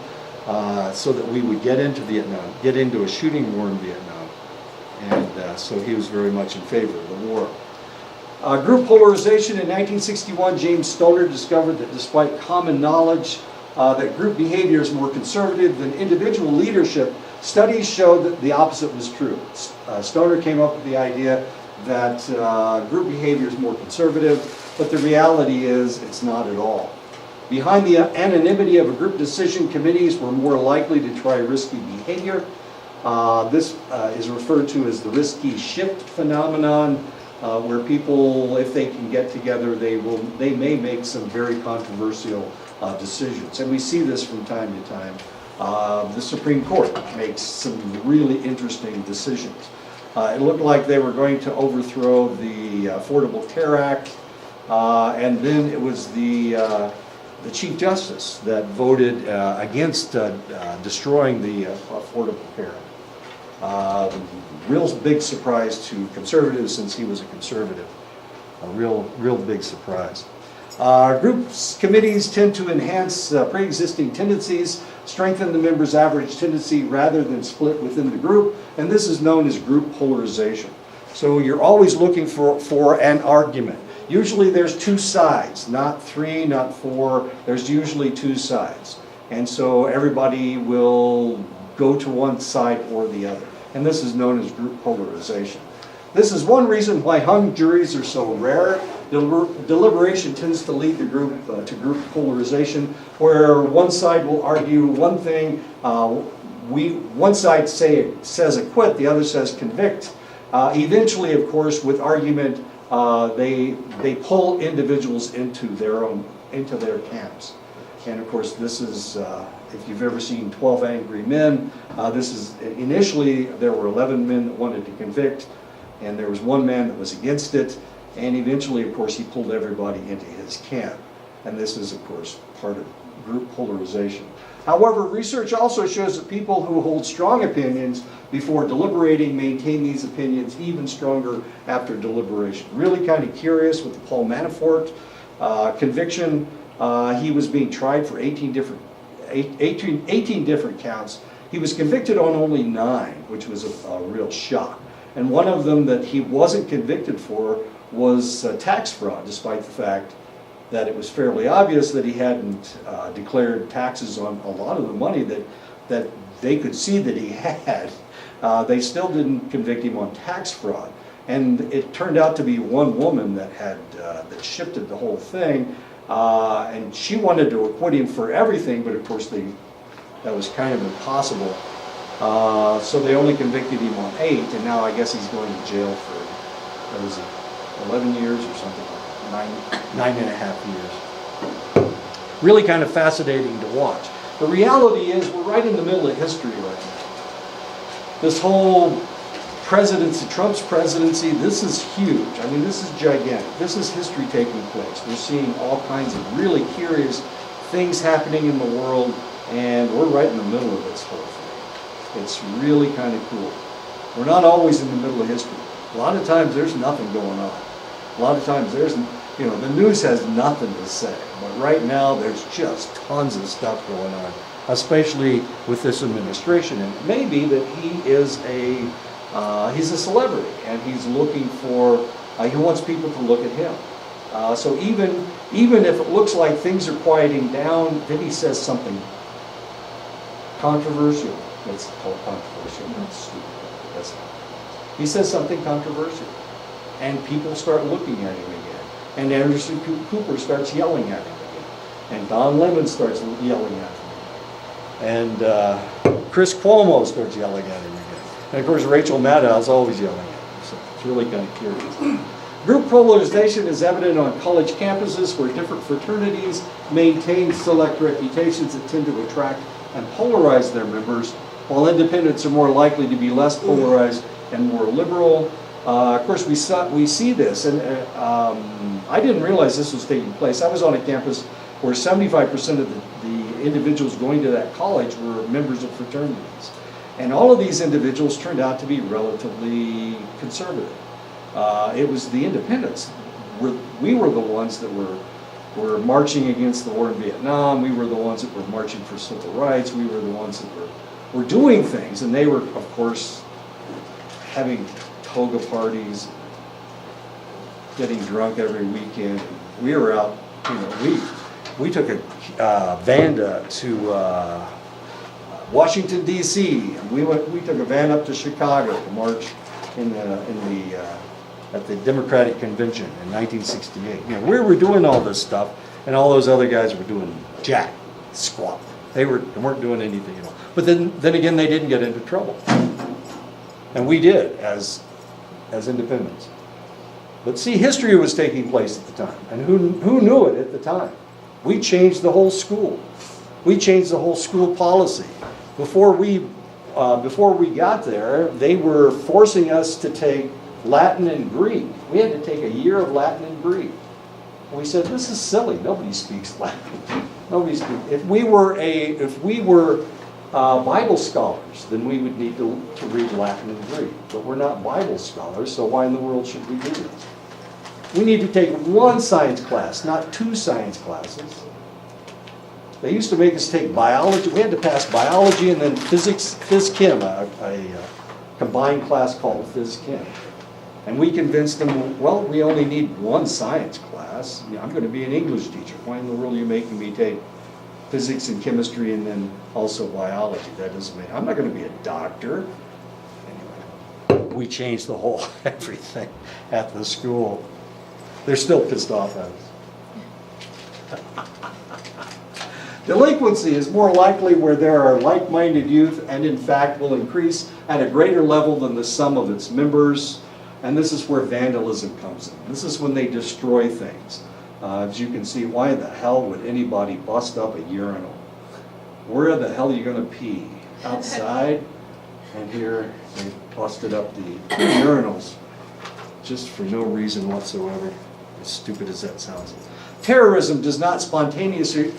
[SPEAKER 2] so that we would get into Vietnam, get into a shooting war in Vietnam. And so he was very much in favor of the war. Group polarization in 1961, James Stoner discovered that despite common knowledge that group behavior is more conservative than individual leadership, studies showed that the opposite was true. Stoner came up with the idea that group behavior is more conservative, but the reality is it's not at all. Behind the anonymity of a group decision, committees were more likely to try risky behavior. This is referred to as the risky shift phenomenon, where people, if they can get together, they may make some very controversial decisions. And we see this from time to time. The Supreme Court makes some really interesting decisions. It looked like they were going to overthrow the Affordable Care Act, and then it was the Chief Justice that voted against destroying the Affordable Care Act. Real big surprise to conservatives, since he was a conservative. A real big surprise. Groups, committees tend to enhance pre-existing tendencies, strengthen the member's average tendency rather than split within the group, and this is known as group polarization. So you're always looking for an argument. Usually there's two sides, not three, not four. There's usually two sides. And so everybody will go to one side or the other. And this is known as group polarization. This is one reason why hung juries are so rare. Deliberation tends to lead the group to group polarization, where one side will argue one thing, one side says acquit, the other says convict. Eventually, of course, with argument, they pull individuals into their camps. And of course, this is, if you've ever seen 12 Angry Men, this is, initially there were 11 men that wanted to convict, and there was one man that was against it, and eventually, of course, he pulled everybody into his camp. And this is, of course, part of group polarization. However, research also shows that people who hold strong opinions before deliberating maintain these opinions even stronger after deliberation. Really kind of curious with the Paul Manafort conviction. He was being tried for 18 different counts. He was convicted on only 9, which was a real shock. And one of them that he wasn't convicted for was tax fraud, despite the fact that it was fairly obvious that he hadn't declared taxes on a lot of the money that they could see that he had. They still didn't convict him on tax fraud. And it turned out to be one woman that that shifted the whole thing. And she wanted to acquit him for everything, but of course they that was kind of impossible. So they only convicted him on 8, and now I guess he's going to jail for, what is it, 11 years or something, 9.5 years. Really kind of fascinating to watch. The reality is we're right in the middle of history right now. This whole presidency, Trump's presidency, this is huge. I mean, this is gigantic. This is history taking place. We're seeing all kinds of really curious things happening in the world, and we're right in the middle of this whole thing. It's really kind of cool. We're not always in the middle of history. A lot of times there's nothing going on. A lot of times there's, the news has nothing to say. But right now there's just tons of stuff going on, especially with this administration. And it may be that he is he's a celebrity, and he's looking for, he wants people to look at him. So even if it looks like things are quieting down, then he says something controversial. Let's call it controversial. That's stupid. That's not. He says something controversial, and people start looking at him again. And Anderson Cooper starts yelling at him again. And Don Lemon starts yelling at him again. And Chris Cuomo starts yelling at him again. And of course, Rachel Maddow's always yelling at him. So it's really kind of curious. Group polarization is evident on college campuses where different fraternities maintain select reputations that tend to attract and polarize their members, while independents are more likely to be less polarized and more liberal. Of course, we see this, and I didn't realize this was taking place. I was on a campus where 75% of the individuals going to that college were members of fraternities. And all of these individuals turned out to be relatively conservative. It was the independents. We were the ones that were marching against the war in Vietnam. We were the ones that were marching for civil rights. We were the ones that were doing things. And they were, of course, having toga parties, getting drunk every weekend. We were out, we took a van to Washington, D.C. We took a van up to Chicago to march at the Democratic Convention in 1968. We were doing all this stuff, and all those other guys were doing jack squat. They weren't doing anything at all. But then again, they didn't get into trouble, and we did as independents. But see, history was taking place at the time, and who knew it at the time? We changed the whole school. We changed the whole school policy. Before we got there, they were forcing us to take Latin and Greek. We had to take a year of Latin and Greek. And we said, this is silly. Nobody speaks Latin. Nobody speaks. If we were Bible scholars, then we would need to read Latin and Greek. But we're not Bible scholars, so why in the world should we do this? We need to take one science class, not 2 science classes. They used to make us take biology. We had to pass biology and then physics, phys-chem, a combined class called phys-chem. And we convinced them, well, we only need 1 science class. I'm going to be an English teacher. Why in the world are you making me take physics and chemistry and then also biology? That doesn't make, I'm not going to be a doctor. Anyway, we changed the whole everything at the school. They're still pissed off at us. Delinquency is more likely where there are like-minded youth, and in fact will increase at a greater level than the sum of its members. And this is where vandalism comes in. This is when they destroy things. As you can see, why the hell would anybody bust up a urinal? Where the hell are you going to pee? Outside? And here they busted up the urinals just for no reason whatsoever. As stupid as that sounds. Terrorism does not spontaneously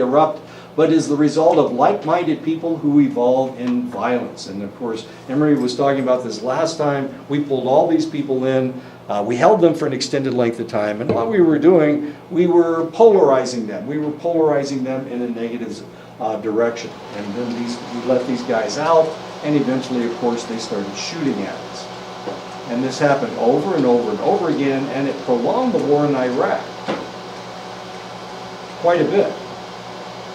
[SPEAKER 2] erupt, but is the result of like-minded people who evolve in violence. And of course, Emery was talking about this last time. We pulled all these people in. We held them for an extended length of time. And what we were doing, we were polarizing them. We were polarizing them in a negative direction. And then we let these guys out, and eventually, of course, they started shooting at us. And this happened over and over and over again, and it prolonged the war in Iraq quite a bit.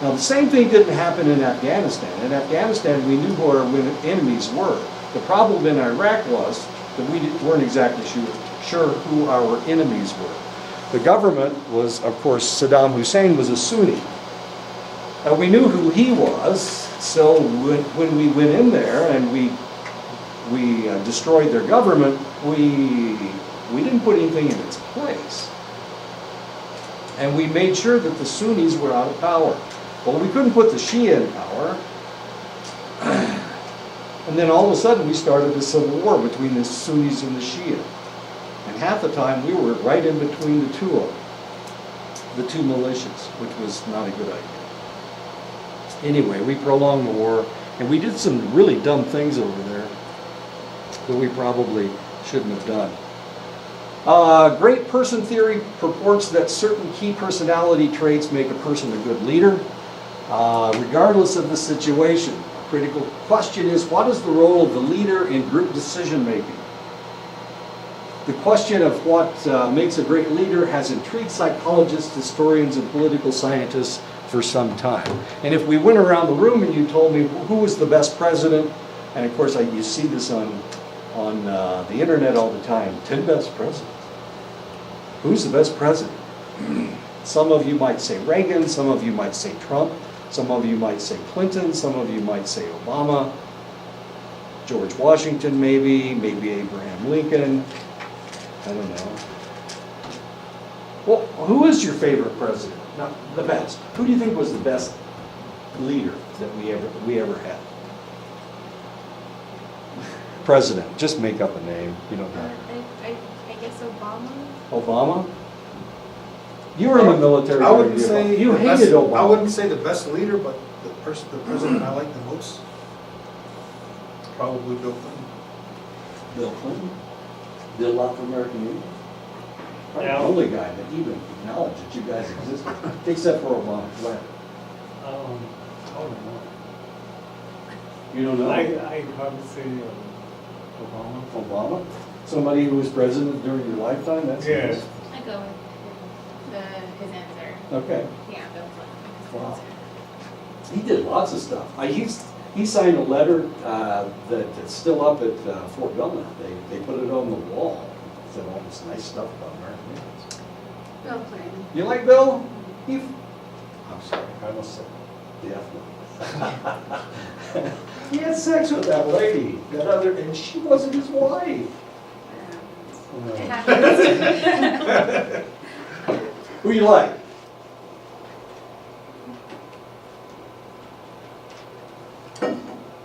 [SPEAKER 2] Now, the same thing didn't happen in Afghanistan. In Afghanistan, we knew who our enemies were. The problem in Iraq was that we weren't exactly sure who our enemies were. The government was, of course, Saddam Hussein was a Sunni. We knew who he was, so when we went in there and we destroyed their government, we didn't put anything in its place. And we made sure that the Sunnis were out of power. Well, we couldn't put the Shia in power. And then all of a sudden we started a civil war between the Sunnis and the Shia. And half the time we were right in between the two of them, the two militias, which was not a good idea. Anyway, we prolonged the war, and we did some really dumb things over there that we probably shouldn't have done. Great person theory purports that certain key personality traits make a person a good leader, regardless of the situation. A critical question is, what is the role of the leader in group decision making? The question of what makes a great leader has intrigued psychologists, historians, and political scientists for some time. And if we went around the room and you told me who was the best president, and of course you see this on the internet all the time, 10 best presidents. Who's the best president? Some of you might say Reagan, some of you might say Trump, some of you might say Clinton, some of you might say Obama, George Washington maybe Abraham Lincoln, I don't know. Well, who is your favorite president? Not the best. Who do you think was the best leader that we ever had? President. Just make up a name. You don't know.
[SPEAKER 4] I guess Obama.
[SPEAKER 2] Obama? You were in the military.
[SPEAKER 3] I wouldn't say
[SPEAKER 2] you
[SPEAKER 3] the
[SPEAKER 2] hated
[SPEAKER 3] best,
[SPEAKER 2] Obama.
[SPEAKER 3] I wouldn't say the best leader, but the president I like the most, probably Bill Clinton.
[SPEAKER 2] Bill Clinton did a lot for American Union. Probably
[SPEAKER 5] Yeah.
[SPEAKER 2] the only guy that even acknowledged that you guys existed, except for Obama. Go ahead.
[SPEAKER 5] I don't know.
[SPEAKER 2] You don't know?
[SPEAKER 5] I probably say Obama.
[SPEAKER 2] Obama? Somebody who was president during your lifetime? That's
[SPEAKER 5] Yeah.
[SPEAKER 2] nice.
[SPEAKER 4] I go with his answer.
[SPEAKER 2] Okay.
[SPEAKER 4] Yeah, Bill Clinton.
[SPEAKER 2] Wow. He did lots of stuff. He signed a letter that's still up at Fort Belknap. They put it on the wall. It said all this nice stuff about American Indians.
[SPEAKER 4] Bill Clinton.
[SPEAKER 2] You like Bill? I'm sorry, I must say the F word. He had sex with that lady, and she wasn't his wife.
[SPEAKER 4] It happens.
[SPEAKER 2] Who you like?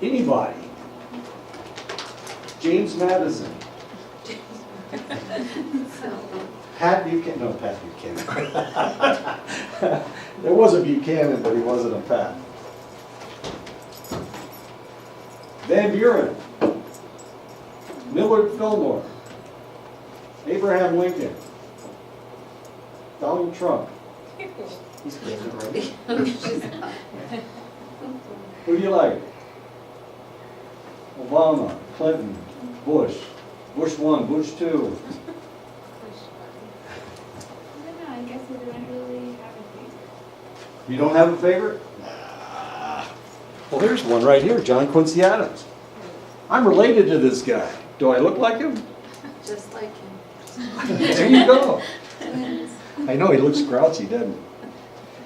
[SPEAKER 2] Anybody? James Madison. Pat Buchanan. No, Pat Buchanan. There was a Buchanan, but he wasn't a Pat. Van Buren. Millard Fillmore. Abraham Lincoln. Donald Trump. He's president, right? Who do you like? Obama, Clinton, Bush. Bush 1, Bush 2.
[SPEAKER 4] I don't know, I guess I don't really have a favorite.
[SPEAKER 2] You don't have a favorite? Well, there's one right here, John Quincy Adams. I'm related to this guy. Do I look like him?
[SPEAKER 4] Just like him.
[SPEAKER 2] There you go. I know he looks grouchy, doesn't he?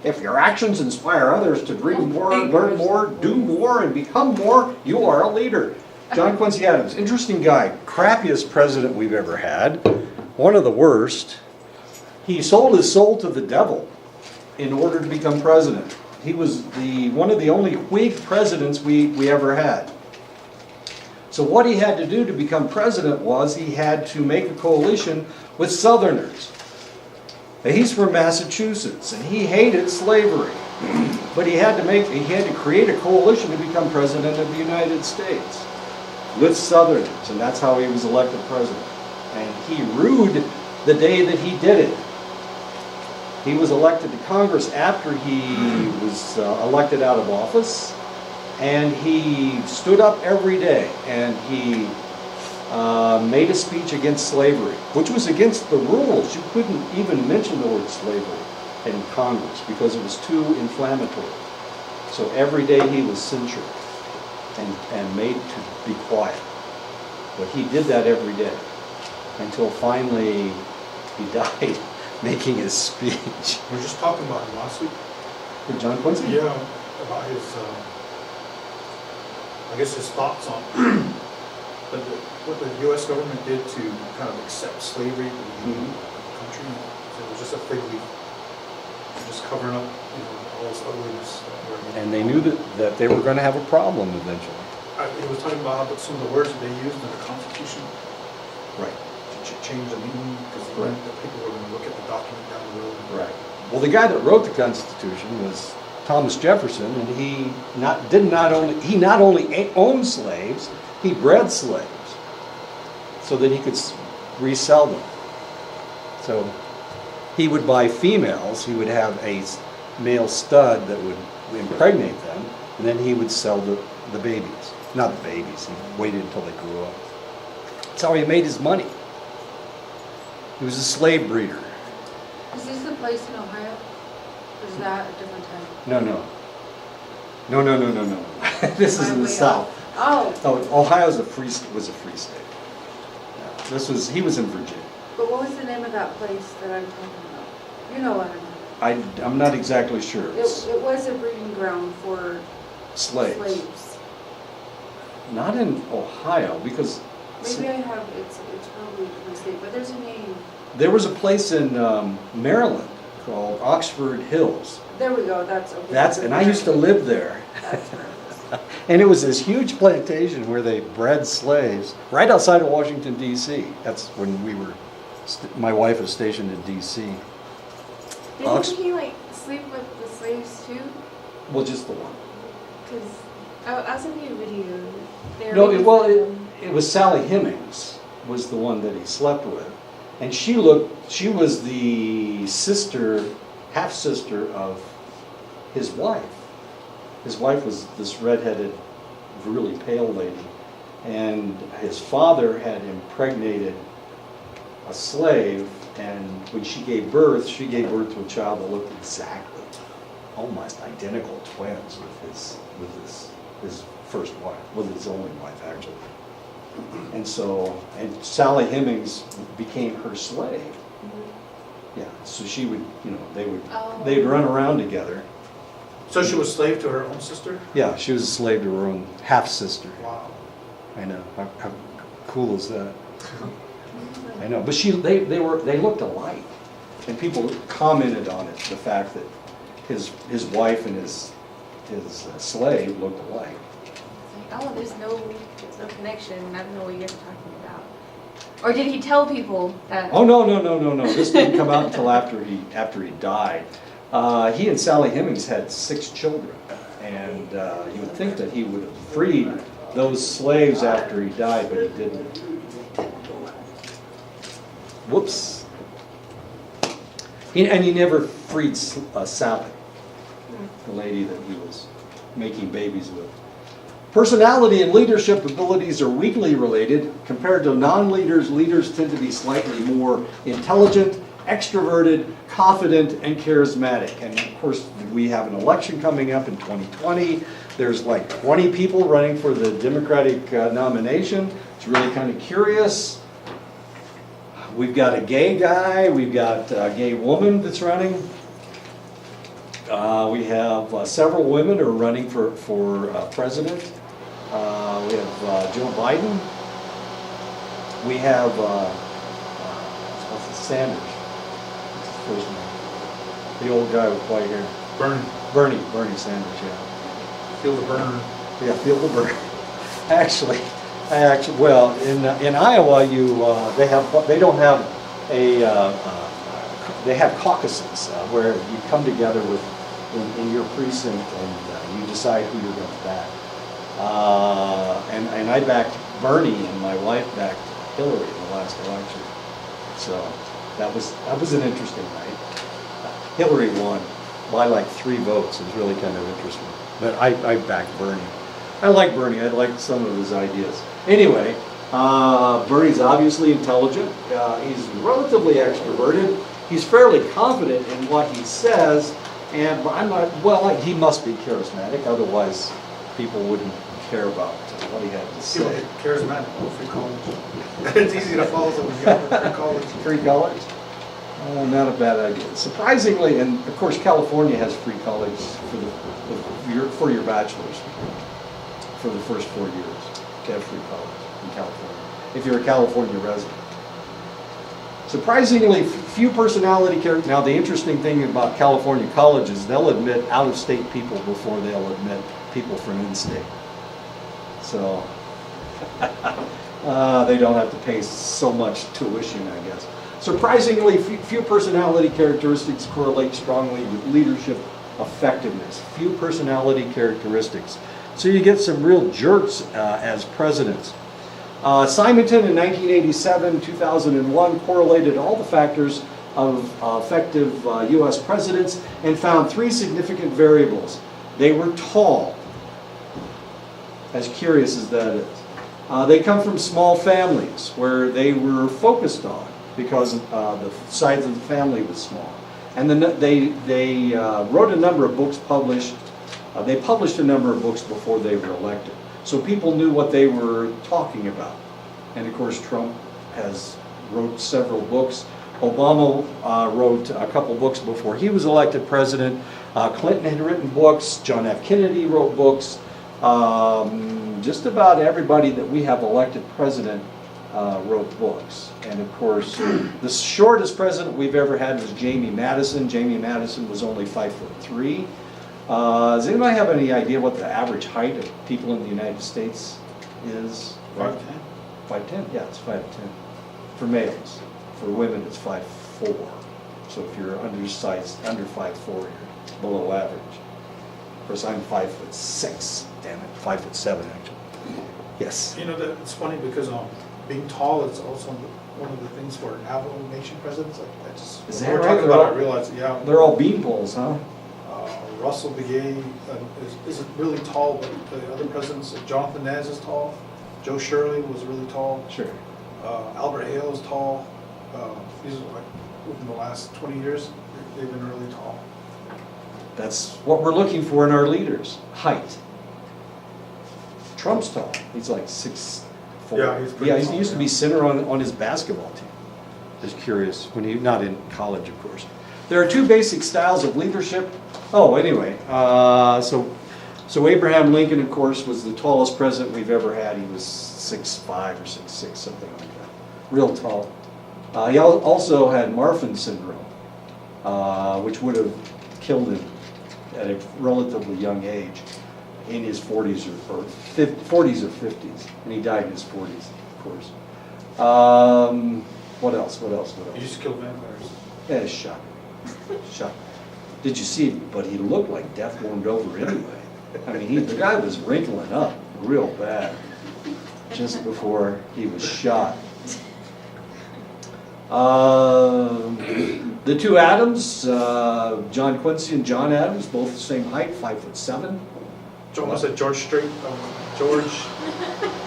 [SPEAKER 2] If your actions inspire others to dream more, learn more, do more, and become more, you are a leader. John Quincy Adams, interesting guy. Crappiest president we've ever had. One of the worst. He sold his soul to the devil in order to become president. He was one of the only Whig presidents we ever had. So what he had to do to become president was he had to make a coalition with Southerners. Now, he's from Massachusetts and he hated slavery, but he had to create a coalition to become president of the United States with Southerners, and that's how he was elected president. And he rued the day that he did it. He was elected to Congress after he was elected out of office, and he stood up every day and he made a speech against slavery, which was against the rules. You couldn't even mention the word slavery in Congress because it was too inflammatory. So every day he was censured and made to be quiet. But he did that every day until finally he died making his speech.
[SPEAKER 3] We're just talking about him last week.
[SPEAKER 2] John Quincy?
[SPEAKER 3] Yeah. about his, I guess his thoughts on what the US government did to kind of accept slavery in the country. It was just a fig leaf, just covering up, all this ugliness.
[SPEAKER 1] And they knew that they were going to have a problem eventually.
[SPEAKER 3] He was talking about how some of the words that they used in the Constitution
[SPEAKER 1] Right.
[SPEAKER 3] to change the meaning, because
[SPEAKER 1] Right.
[SPEAKER 3] the people were going to look at the document down the road.
[SPEAKER 1] Right. Well, the guy that wrote the Constitution was Thomas Jefferson, and he not only owned slaves, he bred slaves so that he could resell them. So he would buy females. He would have a male stud that would impregnate them, and then he would sell the babies. Not the babies. He waited until they grew up. That's how he made his money. He was a slave breeder.
[SPEAKER 6] Is this the place in Ohio? Or is that a different time?
[SPEAKER 1] No. This is in the South.
[SPEAKER 6] Oh,
[SPEAKER 1] Oh, Ohio's was a free state. Yeah. He was in Virginia.
[SPEAKER 6] but what was the name of that place that I'm talking about? You know what I mean.
[SPEAKER 1] I'm not exactly sure. It's
[SPEAKER 6] It was a breeding ground for
[SPEAKER 1] slaves.
[SPEAKER 6] slaves.
[SPEAKER 1] Not in Ohio, because
[SPEAKER 6] Maybe I have, it's probably a different state, but there's a name.
[SPEAKER 1] there was a place in Maryland called Oxford Hills.
[SPEAKER 6] There we go, that's okay.
[SPEAKER 1] And I used to live there.
[SPEAKER 6] That's right.
[SPEAKER 1] And it was this huge plantation where they bred slaves right outside of Washington, D.C. That's when my wife was stationed in D.C.
[SPEAKER 4] Didn't he like sleep with the slaves too?
[SPEAKER 1] Well, just the one.
[SPEAKER 4] Because I was looking at a video. They were
[SPEAKER 1] No,
[SPEAKER 4] making
[SPEAKER 1] it was Sally Hemings was the one that he slept with. And she was the half sister of his wife. His wife was this redheaded, really pale lady. And his father had impregnated a slave, and when she gave birth to a child that looked exactly, almost identical twins with his first wife, with his only wife actually. And Sally Hemings became her slave. Yeah, so she would, they'd run around together.
[SPEAKER 3] So she was slave to her own sister?
[SPEAKER 1] Yeah, she was a slave to her own half sister.
[SPEAKER 3] Wow.
[SPEAKER 1] I know. How cool is that? I know, but they looked alike, and people commented on it, the fact that his wife and his slave looked alike.
[SPEAKER 4] Oh, there's no connection. I don't know what you're talking about. Or did he tell people that?
[SPEAKER 1] Oh no! This didn't come out until after he died. He and Sally Hemings had 6 children, and you would think that he would have freed those slaves after he died, but he didn't. Whoops. And he never freed Sally, the lady that he was making babies with. Personality and leadership abilities are weakly related. Compared to non-leaders, leaders tend to be slightly more intelligent, extroverted, confident, and charismatic. And of course, we have an election coming up in 2020. There's like 20 people running for the Democratic nomination. It's really kind of curious. We've got a gay guy. We've got a gay woman that's running. We have several women who are running for president. We have Joe Biden. We have Sanders. What's his first name? The old guy with white hair. Bernie Sanders. Yeah.
[SPEAKER 3] Feel the burn.
[SPEAKER 1] Yeah, feel the burn. Actually, well, in Iowa, they have caucuses where you come together in your precinct and you decide who you're going to back. And I backed Bernie, and my wife backed Hillary in the last election. So that was an interesting night. Hillary won by like 3 votes. It was really kind of interesting. But I backed Bernie. I like Bernie. I like some of his ideas. Anyway, Bernie's obviously intelligent. He's relatively extroverted. He's fairly confident in what he says. And he must be charismatic. Otherwise, people wouldn't care about what he had to say.
[SPEAKER 3] Charismatic, free college. It's easy to follow someone who's got free college.
[SPEAKER 1] Free college?
[SPEAKER 2] Oh, not a bad idea. Surprisingly, and of course, California has free college for your bachelor's for the first 4 years. You have free college in California if you're a California resident. Surprisingly, few personality characters. Now, the interesting thing about California colleges, they'll admit out-of-state people before they'll admit people from in-state. So they don't have to pay so much tuition, I guess. Surprisingly, few personality characteristics correlate strongly with leadership effectiveness. Few personality characteristics. So you get some real jerks as presidents. Simonton in 1987, 2001 correlated all the factors of effective U.S. presidents and found 3 significant variables. They were tall, as curious as that is. They come from small families where they were focused on because the size of the family was small. And then they wrote a number of books they published a number of books before they were elected. So people knew what they were talking about. And of course, Trump wrote several books. Obama wrote a couple books before he was elected president. Clinton had written books. John F. Kennedy wrote books. Just about everybody that we have elected president wrote books. And of course, the shortest president we've ever had was Jamie Madison. Jamie Madison was only 5'3". Does anybody have any idea what the average height of people in the United States is?
[SPEAKER 3] 5'10".
[SPEAKER 2] 5'10", yeah, it's 5'10". For males. For women, it's 5'4". So if you're undersized, under 5'4", you're below average. Of course, I'm 5'6". Damn it, 5'7" actually. Yes.
[SPEAKER 3] You know, it's funny because being tall is also one of the things for Navajo Nation presidents. Like, I just,
[SPEAKER 2] Is
[SPEAKER 3] when
[SPEAKER 2] that
[SPEAKER 3] we're
[SPEAKER 2] right?
[SPEAKER 3] talking about it, I realized, yeah.
[SPEAKER 2] They're all beanpoles, huh?
[SPEAKER 3] Russell Begay isn't really tall, but the other presidents, Jonathan Nez is tall. Joe Shirley was really tall.
[SPEAKER 2] Sure.
[SPEAKER 3] Albert Hale is tall. These are like within the last 20 years, they've been really tall.
[SPEAKER 2] That's what we're looking for in our leaders, height. Trump's tall. He's like 6'4".
[SPEAKER 3] Yeah, he's pretty tall,
[SPEAKER 2] he used to be center on his basketball team. Just curious, not in college, of course. There are 2 basic styles of leadership. Oh, anyway, so Abraham Lincoln, of course, was the tallest president we've ever had. He was 6'5" or 6'6", something like that. Real tall. He also had Marfan syndrome, which would have killed him at a relatively young age, in his 40s or 50s, and he died in his 40s, of course. What else?
[SPEAKER 3] He used to kill vampires.
[SPEAKER 2] Yeah, it's shocking. Shocking. Did you see? But he looked like death warmed over anyway. I mean, the guy was wrinkling up real bad just before he was shot. The 2 Adams, John Quincy and John Adams, both the same height, 5'7".
[SPEAKER 3] Almost said George Strait. George,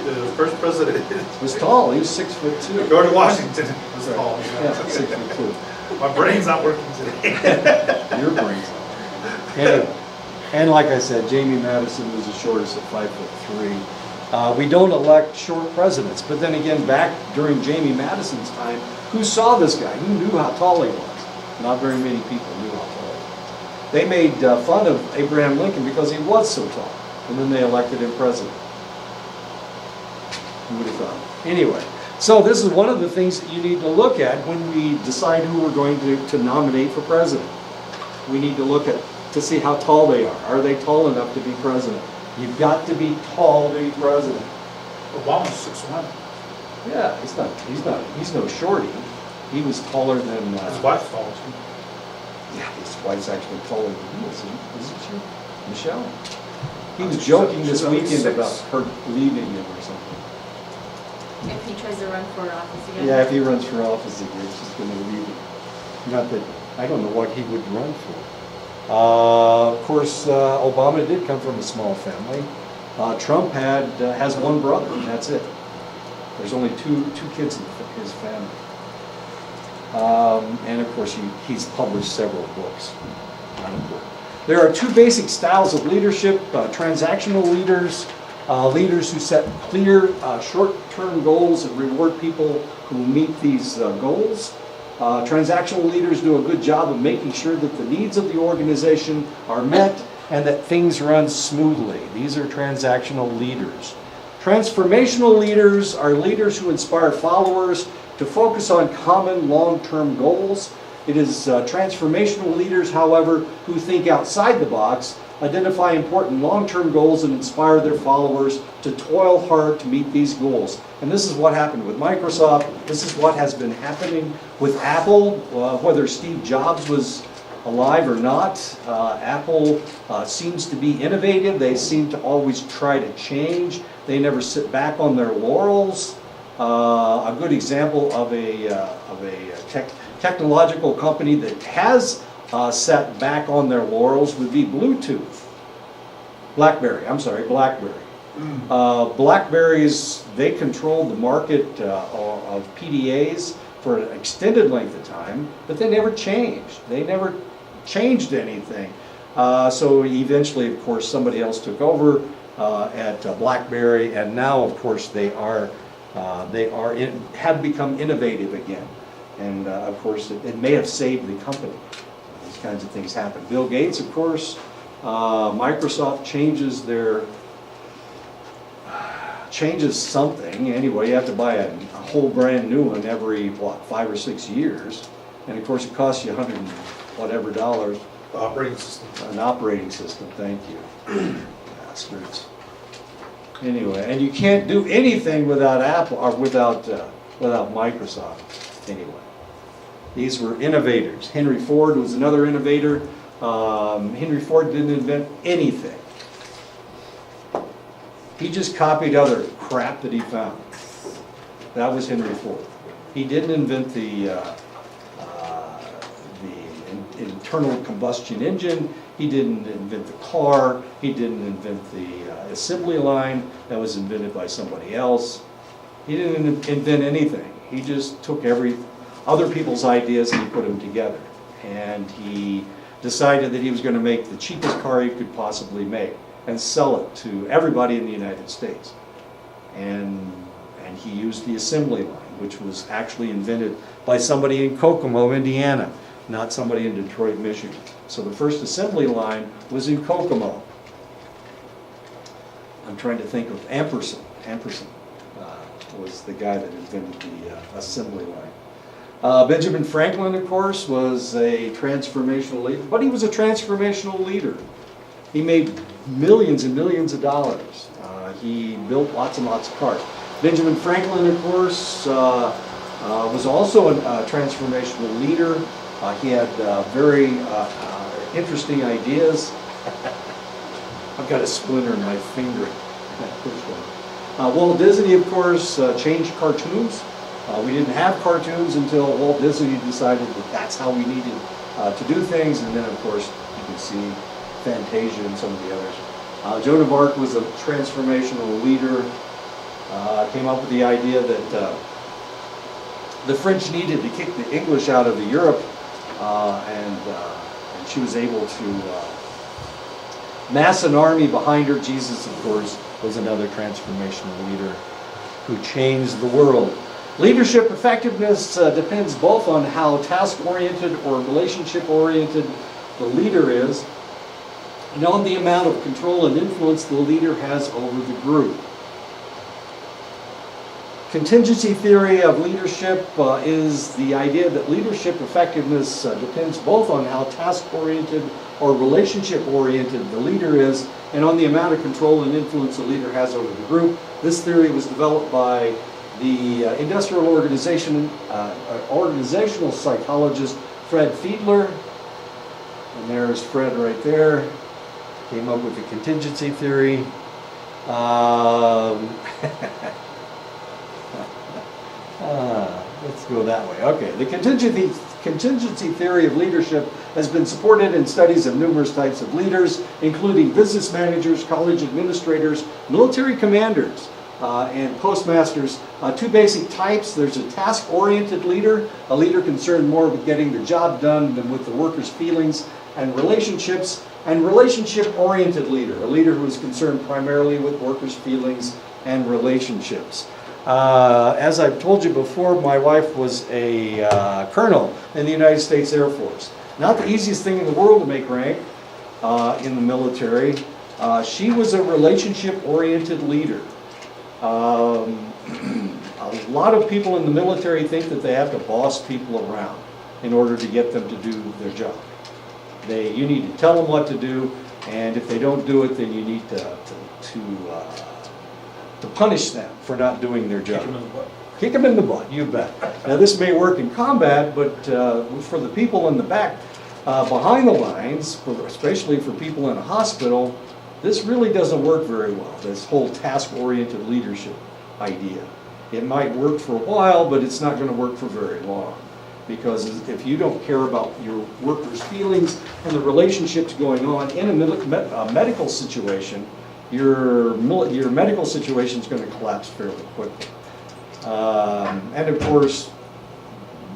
[SPEAKER 3] the first president.
[SPEAKER 2] Was tall. He was 6'2".
[SPEAKER 3] George Washington was
[SPEAKER 2] Right.
[SPEAKER 3] tall.
[SPEAKER 2] Yeah, 6'2".
[SPEAKER 3] My brain's not working today.
[SPEAKER 2] Your brain's not. Anyway, and like I said, Jamie Madison was the shortest at 5'3". We don't elect short presidents, but then again, back during Jamie Madison's time, who saw this guy? Who knew how tall he was? Not very many people knew how tall he was. They made fun of Abraham Lincoln because he was so tall, and then they elected him president. Who would have thought? Anyway, so this is one of the things that you need to look at when we decide who we're going to nominate for president. We need to look at to see how tall they are. Are they tall enough to be president? You've got to be tall to be president.
[SPEAKER 3] Obama's 6'1".
[SPEAKER 2] Yeah, he's no shorty. He was taller than
[SPEAKER 3] His wife's tall too.
[SPEAKER 2] yeah, his wife's actually taller than he is, isn't she? Michelle. He was joking this weekend about her leaving him or something.
[SPEAKER 4] If he tries to run for office again.
[SPEAKER 2] Yeah, if he runs for office again, she's going to leave him. Not that I don't know what he would run for. Of course, Obama did come from a small family. Trump has 1 brother, and that's it. There's only two kids in his family. And of course, he's published several books. There are 2 basic styles of leadership: transactional leaders, leaders who set clear short-term goals and reward people who meet these goals, Transactional leaders do a good job of making sure that the needs of the organization are met and that things run smoothly. These are transactional leaders. Transformational leaders are leaders who inspire followers to focus on common long-term goals. It is transformational leaders, however, who think outside the box, identify important long-term goals, and inspire their followers to toil hard to meet these goals. And this is what happened with Microsoft. This is what has been happening with Apple, whether Steve Jobs was alive or not. Apple seems to be innovative. They seem to always try to change. They never sit back on their laurels. A good example of a technological company that has sat back on their laurels would be BlackBerry. BlackBerries, they controlled the market of PDAs for an extended length of time, but they never changed. They never changed anything. So eventually, of course, somebody else took over at BlackBerry, and now, of course, have become innovative again. And of course, it may have saved the company. These kinds of things happen. Bill Gates, of course, Microsoft changes something. Anyway, you have to buy a whole brand new one every, 5 or 6 years. And of course, it costs you $100 and whatever dollars.
[SPEAKER 3] Operating system.
[SPEAKER 2] An operating system, thank you. Bastards. Anyway, and you can't do anything without Apple or without Microsoft. Anyway, these were innovators. Henry Ford was another innovator. Henry Ford didn't invent anything. He just copied other crap that he found. That was Henry Ford. He didn't invent the internal combustion engine. He didn't invent the car. He didn't invent the assembly line. That was invented by somebody else. He didn't invent anything. He just took other people's ideas and he put them together. And he decided that he was going to make the cheapest car he could possibly make and sell it to everybody in the United States. And he used the assembly line, which was actually invented by somebody in Kokomo, Indiana, not somebody in Detroit, Michigan. So the first assembly line was in Kokomo. I'm trying to think of Amperson. Amperson was the guy that invented the assembly line. Benjamin Franklin, of course, was a transformational leader, but he was a transformational leader. He made millions and millions of dollars. He built lots and lots of cars. Benjamin Franklin, of course, was also a transformational leader. He had very interesting ideas. I've got a splinter in my finger. Walt Disney, of course, changed cartoons. We didn't have cartoons until Walt Disney decided that that's how we needed to do things. And then, of course, you can see Fantasia and some of the others. Joan of Arc was a transformational leader. Came up with the idea that the French needed to kick the English out of Europe, and she was able to mass an army behind her. Jesus, of course, was another transformational leader who changed the world. Leadership effectiveness depends both on how task-oriented or relationship-oriented the leader is, and on the amount of control and influence the leader has over the group. Contingency theory of leadership is the idea that leadership effectiveness depends both on how task-oriented or relationship-oriented the leader is, and on the amount of control and influence the leader has over the group. This theory was developed by the industrial organizational psychologist Fred Fiedler. And there's Fred right there. Came up with the contingency theory. Let's go that way. Okay, the contingency theory of leadership has been supported in studies of numerous types of leaders, including business managers, college administrators, military commanders, and postmasters. Two basic types. There's a task-oriented leader, a leader concerned more with getting the job done than with the workers' feelings and relationships, and relationship-oriented leader, a leader who is concerned primarily with workers' feelings and relationships. As I've told you before, my wife was a colonel in the United States Air Force. Not the easiest thing in the world to make rank in the military. She was a relationship-oriented leader. A lot of people in the military think that they have to boss people around in order to get them to do their job. You need to tell them what to do, and if they don't do it, then you need to punish them for not doing their job.
[SPEAKER 3] Kick 'em in the butt.
[SPEAKER 2] Kick them in the butt, you bet. Now, this may work in combat, but for the people in the back, behind the lines, especially for people in a hospital, this really doesn't work very well, this whole task-oriented leadership idea. It might work for a while, but it's not going to work for very long. Because if you don't care about your workers' feelings and the relationships going on in a medical situation, your medical situation is going to collapse fairly quickly. And of course,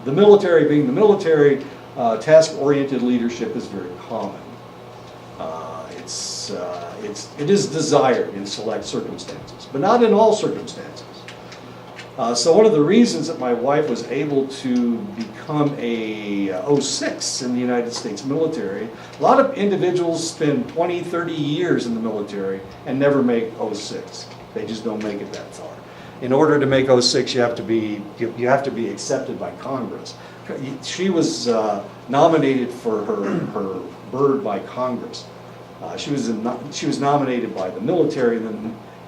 [SPEAKER 2] the military being the military, task-oriented leadership is very common. It is desired in select circumstances, but not in all circumstances. So one of the reasons that my wife was able to become a 06 in the United States military, a lot of individuals spend 20, 30 years in the military and never make 06. They just don't make it that far. In order to make 06, you have to be accepted by Congress. She was nominated for her bird by Congress. She was nominated by the military,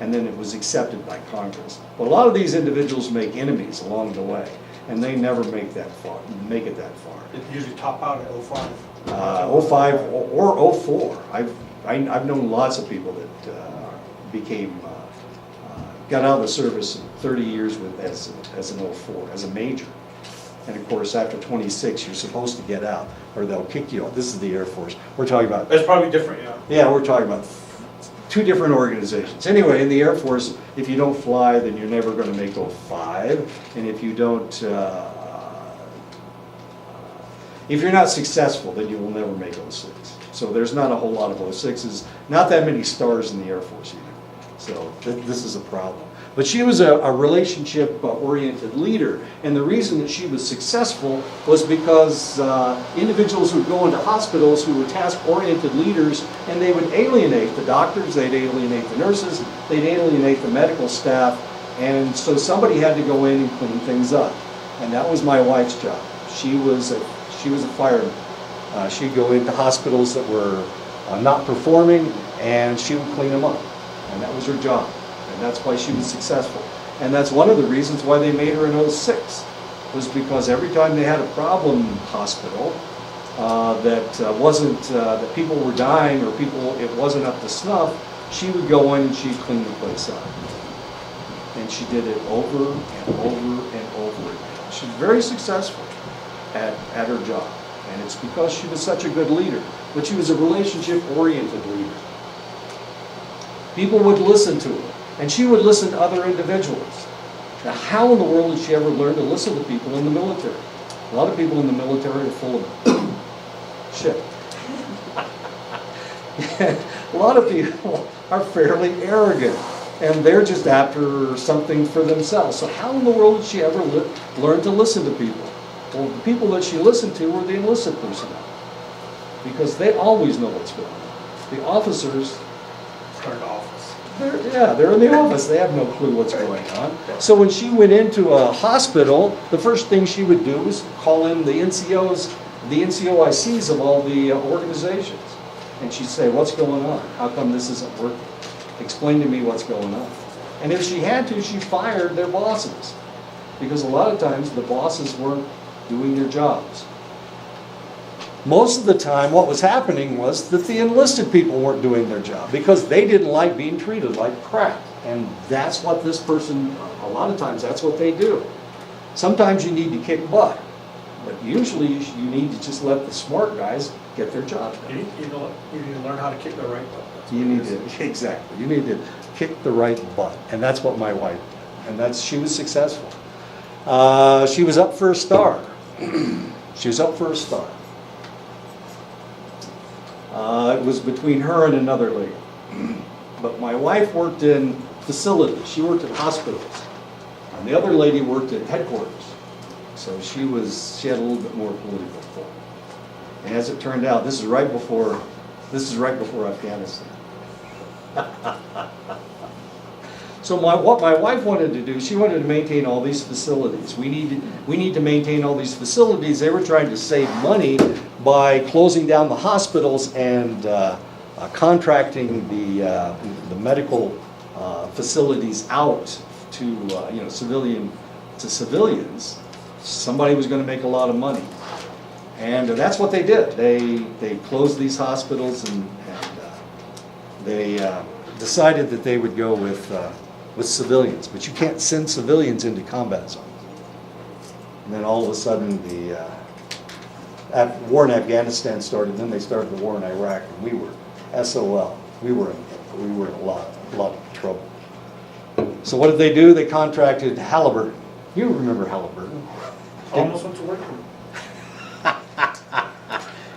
[SPEAKER 2] and then it was accepted by Congress. But a lot of these individuals make enemies along the way, and they never make it that far.
[SPEAKER 3] It usually top out at 05.
[SPEAKER 2] 05 or 04. I've known lots of people that got out of the service 30 years as an 04, as a major. And of course, after 26, you're supposed to get out, or they'll kick you out. This is the Air Force. We're talking about.
[SPEAKER 3] It's probably different, yeah.
[SPEAKER 2] Yeah, we're talking about two different organizations. Anyway, in the Air Force, if you don't fly, then you're never going to make 05. And if you don't, if you're not successful, then you will never make 06. So there's not a whole lot of 06s, not that many stars in the Air Force either. So this is a problem. But she was a relationship-oriented leader, and the reason that she was successful was because individuals would go into hospitals who were task-oriented leaders, and they would alienate the doctors, they'd alienate the nurses, they'd alienate the medical staff, and so somebody had to go in and clean things up. And that was my wife's job. She was a fireman. She'd go into hospitals that were not performing, and she would clean them up, and that was her job. And that's why she was successful. And that's one of the reasons why they made her an 06, was because every time they had a problem hospital that people were dying or it wasn't up to snuff, she would go in and she'd clean the place up. And she did it over and over and over again. She was very successful at her job. And it's because she was such a good leader. But she was a relationship-oriented leader. People would listen to her. And she would listen to other individuals. Now, how in the world did she ever learn to listen to people in the military? A lot of people in the military are full of shit. A lot of people are fairly arrogant, and they're just after something for themselves. So how in the world did she ever learn to listen to people? Well, the people that she listened to were the enlisted personnel, because they always know what's going on. The officers,
[SPEAKER 3] Start the office.
[SPEAKER 2] they're in the office. They have no clue what's going on. So when she went into a hospital, the first thing she would do was call in the NCOs, the NCOICs of all the organizations. And she'd say, what's going on? How come this isn't working? Explain to me what's going on. And if she had to, she fired their bosses. Because a lot of times the bosses weren't doing their jobs. Most of the time what was happening was that the enlisted people weren't doing their job because they didn't like being treated like crap. And that's what this person, a lot of times that's what they do. Sometimes you need to kick butt, but usually you need to just let the smart guys get their job done.
[SPEAKER 3] You need to learn how to kick the right butt. That's
[SPEAKER 2] You
[SPEAKER 3] what
[SPEAKER 2] need
[SPEAKER 3] it is.
[SPEAKER 2] to, exactly, you need to kick the right butt. And that's what my wife did. And she was successful. She was up for a star. She was up for a star. It was between her and another lady. But my wife worked in facilities. She worked in hospitals. And the other lady worked at headquarters, so she had a little bit more political pull. And as it turned out, this is right before Afghanistan. So what my wife wanted to do, she wanted to maintain all these facilities. We need to maintain all these facilities. They were trying to save money by closing down the hospitals and contracting the medical facilities out to civilians. Somebody was going to make a lot of money, and that's what they did. They closed these hospitals and they decided that they would go with civilians, but you can't send civilians into combat zones. And then all of a sudden the war in Afghanistan started, and then they started the war in Iraq, and we were SOL. We were in a lot of trouble. So what did they do? They contracted Halliburton. You remember Halliburton?
[SPEAKER 3] Almost went to work for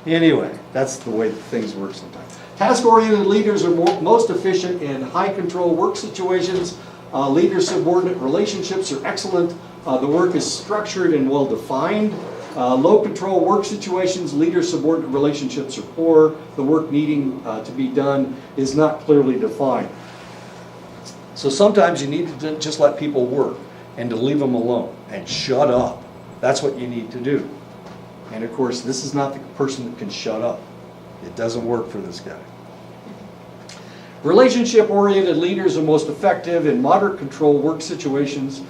[SPEAKER 3] me.
[SPEAKER 2] Anyway, that's the way things work sometimes. Task-oriented leaders are most efficient in high-control work situations. Leader-subordinate relationships are excellent. The work is structured and well-defined. Low-control work situations, leader-subordinate relationships are poor. The work needing to be done is not clearly defined. So sometimes you need to just let people work and to leave them alone and shut up. That's what you need to do. And of course, this is not the person that can shut up. It doesn't work for this guy. Relationship-oriented leaders are most effective in moderate control work situations.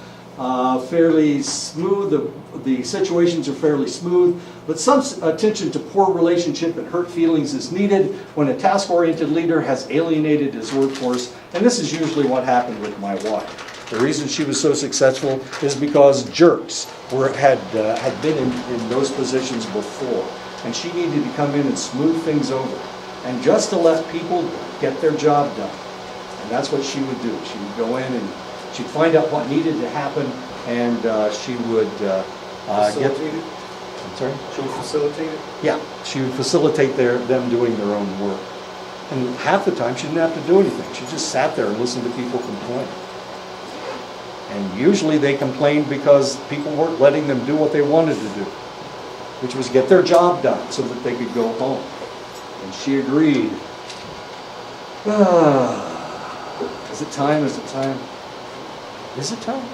[SPEAKER 2] Fairly smooth, the situations are fairly smooth, but some attention to poor relationship and hurt feelings is needed when a task-oriented leader has alienated his workforce, and this is usually what happened with my wife. The reason she was so successful is because jerks had been in those positions before, and she needed to come in and smooth things over, and just to let people get their job done. And that's what she would do. She would go in and she'd find out what needed to happen, and she would
[SPEAKER 3] Facilitate it?
[SPEAKER 2] I'm sorry?
[SPEAKER 3] She would facilitate it?
[SPEAKER 2] Yeah, she would facilitate them doing their own work. And half the time, she didn't have to do anything. She just sat there and listened to people complain. And usually they complained because people weren't letting them do what they wanted to do, which was get their job done so that they could go home. And she agreed. Is it time? Is it time? Is it time?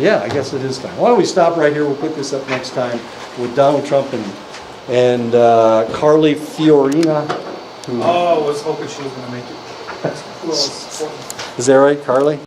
[SPEAKER 2] Yeah, I guess it is time. Why don't we stop right here? We'll put this up next time with Donald Trump and Carly Fiorina. Who,
[SPEAKER 3] Oh, I was hoping she was going to make it. Who else?
[SPEAKER 2] is that right, Carly?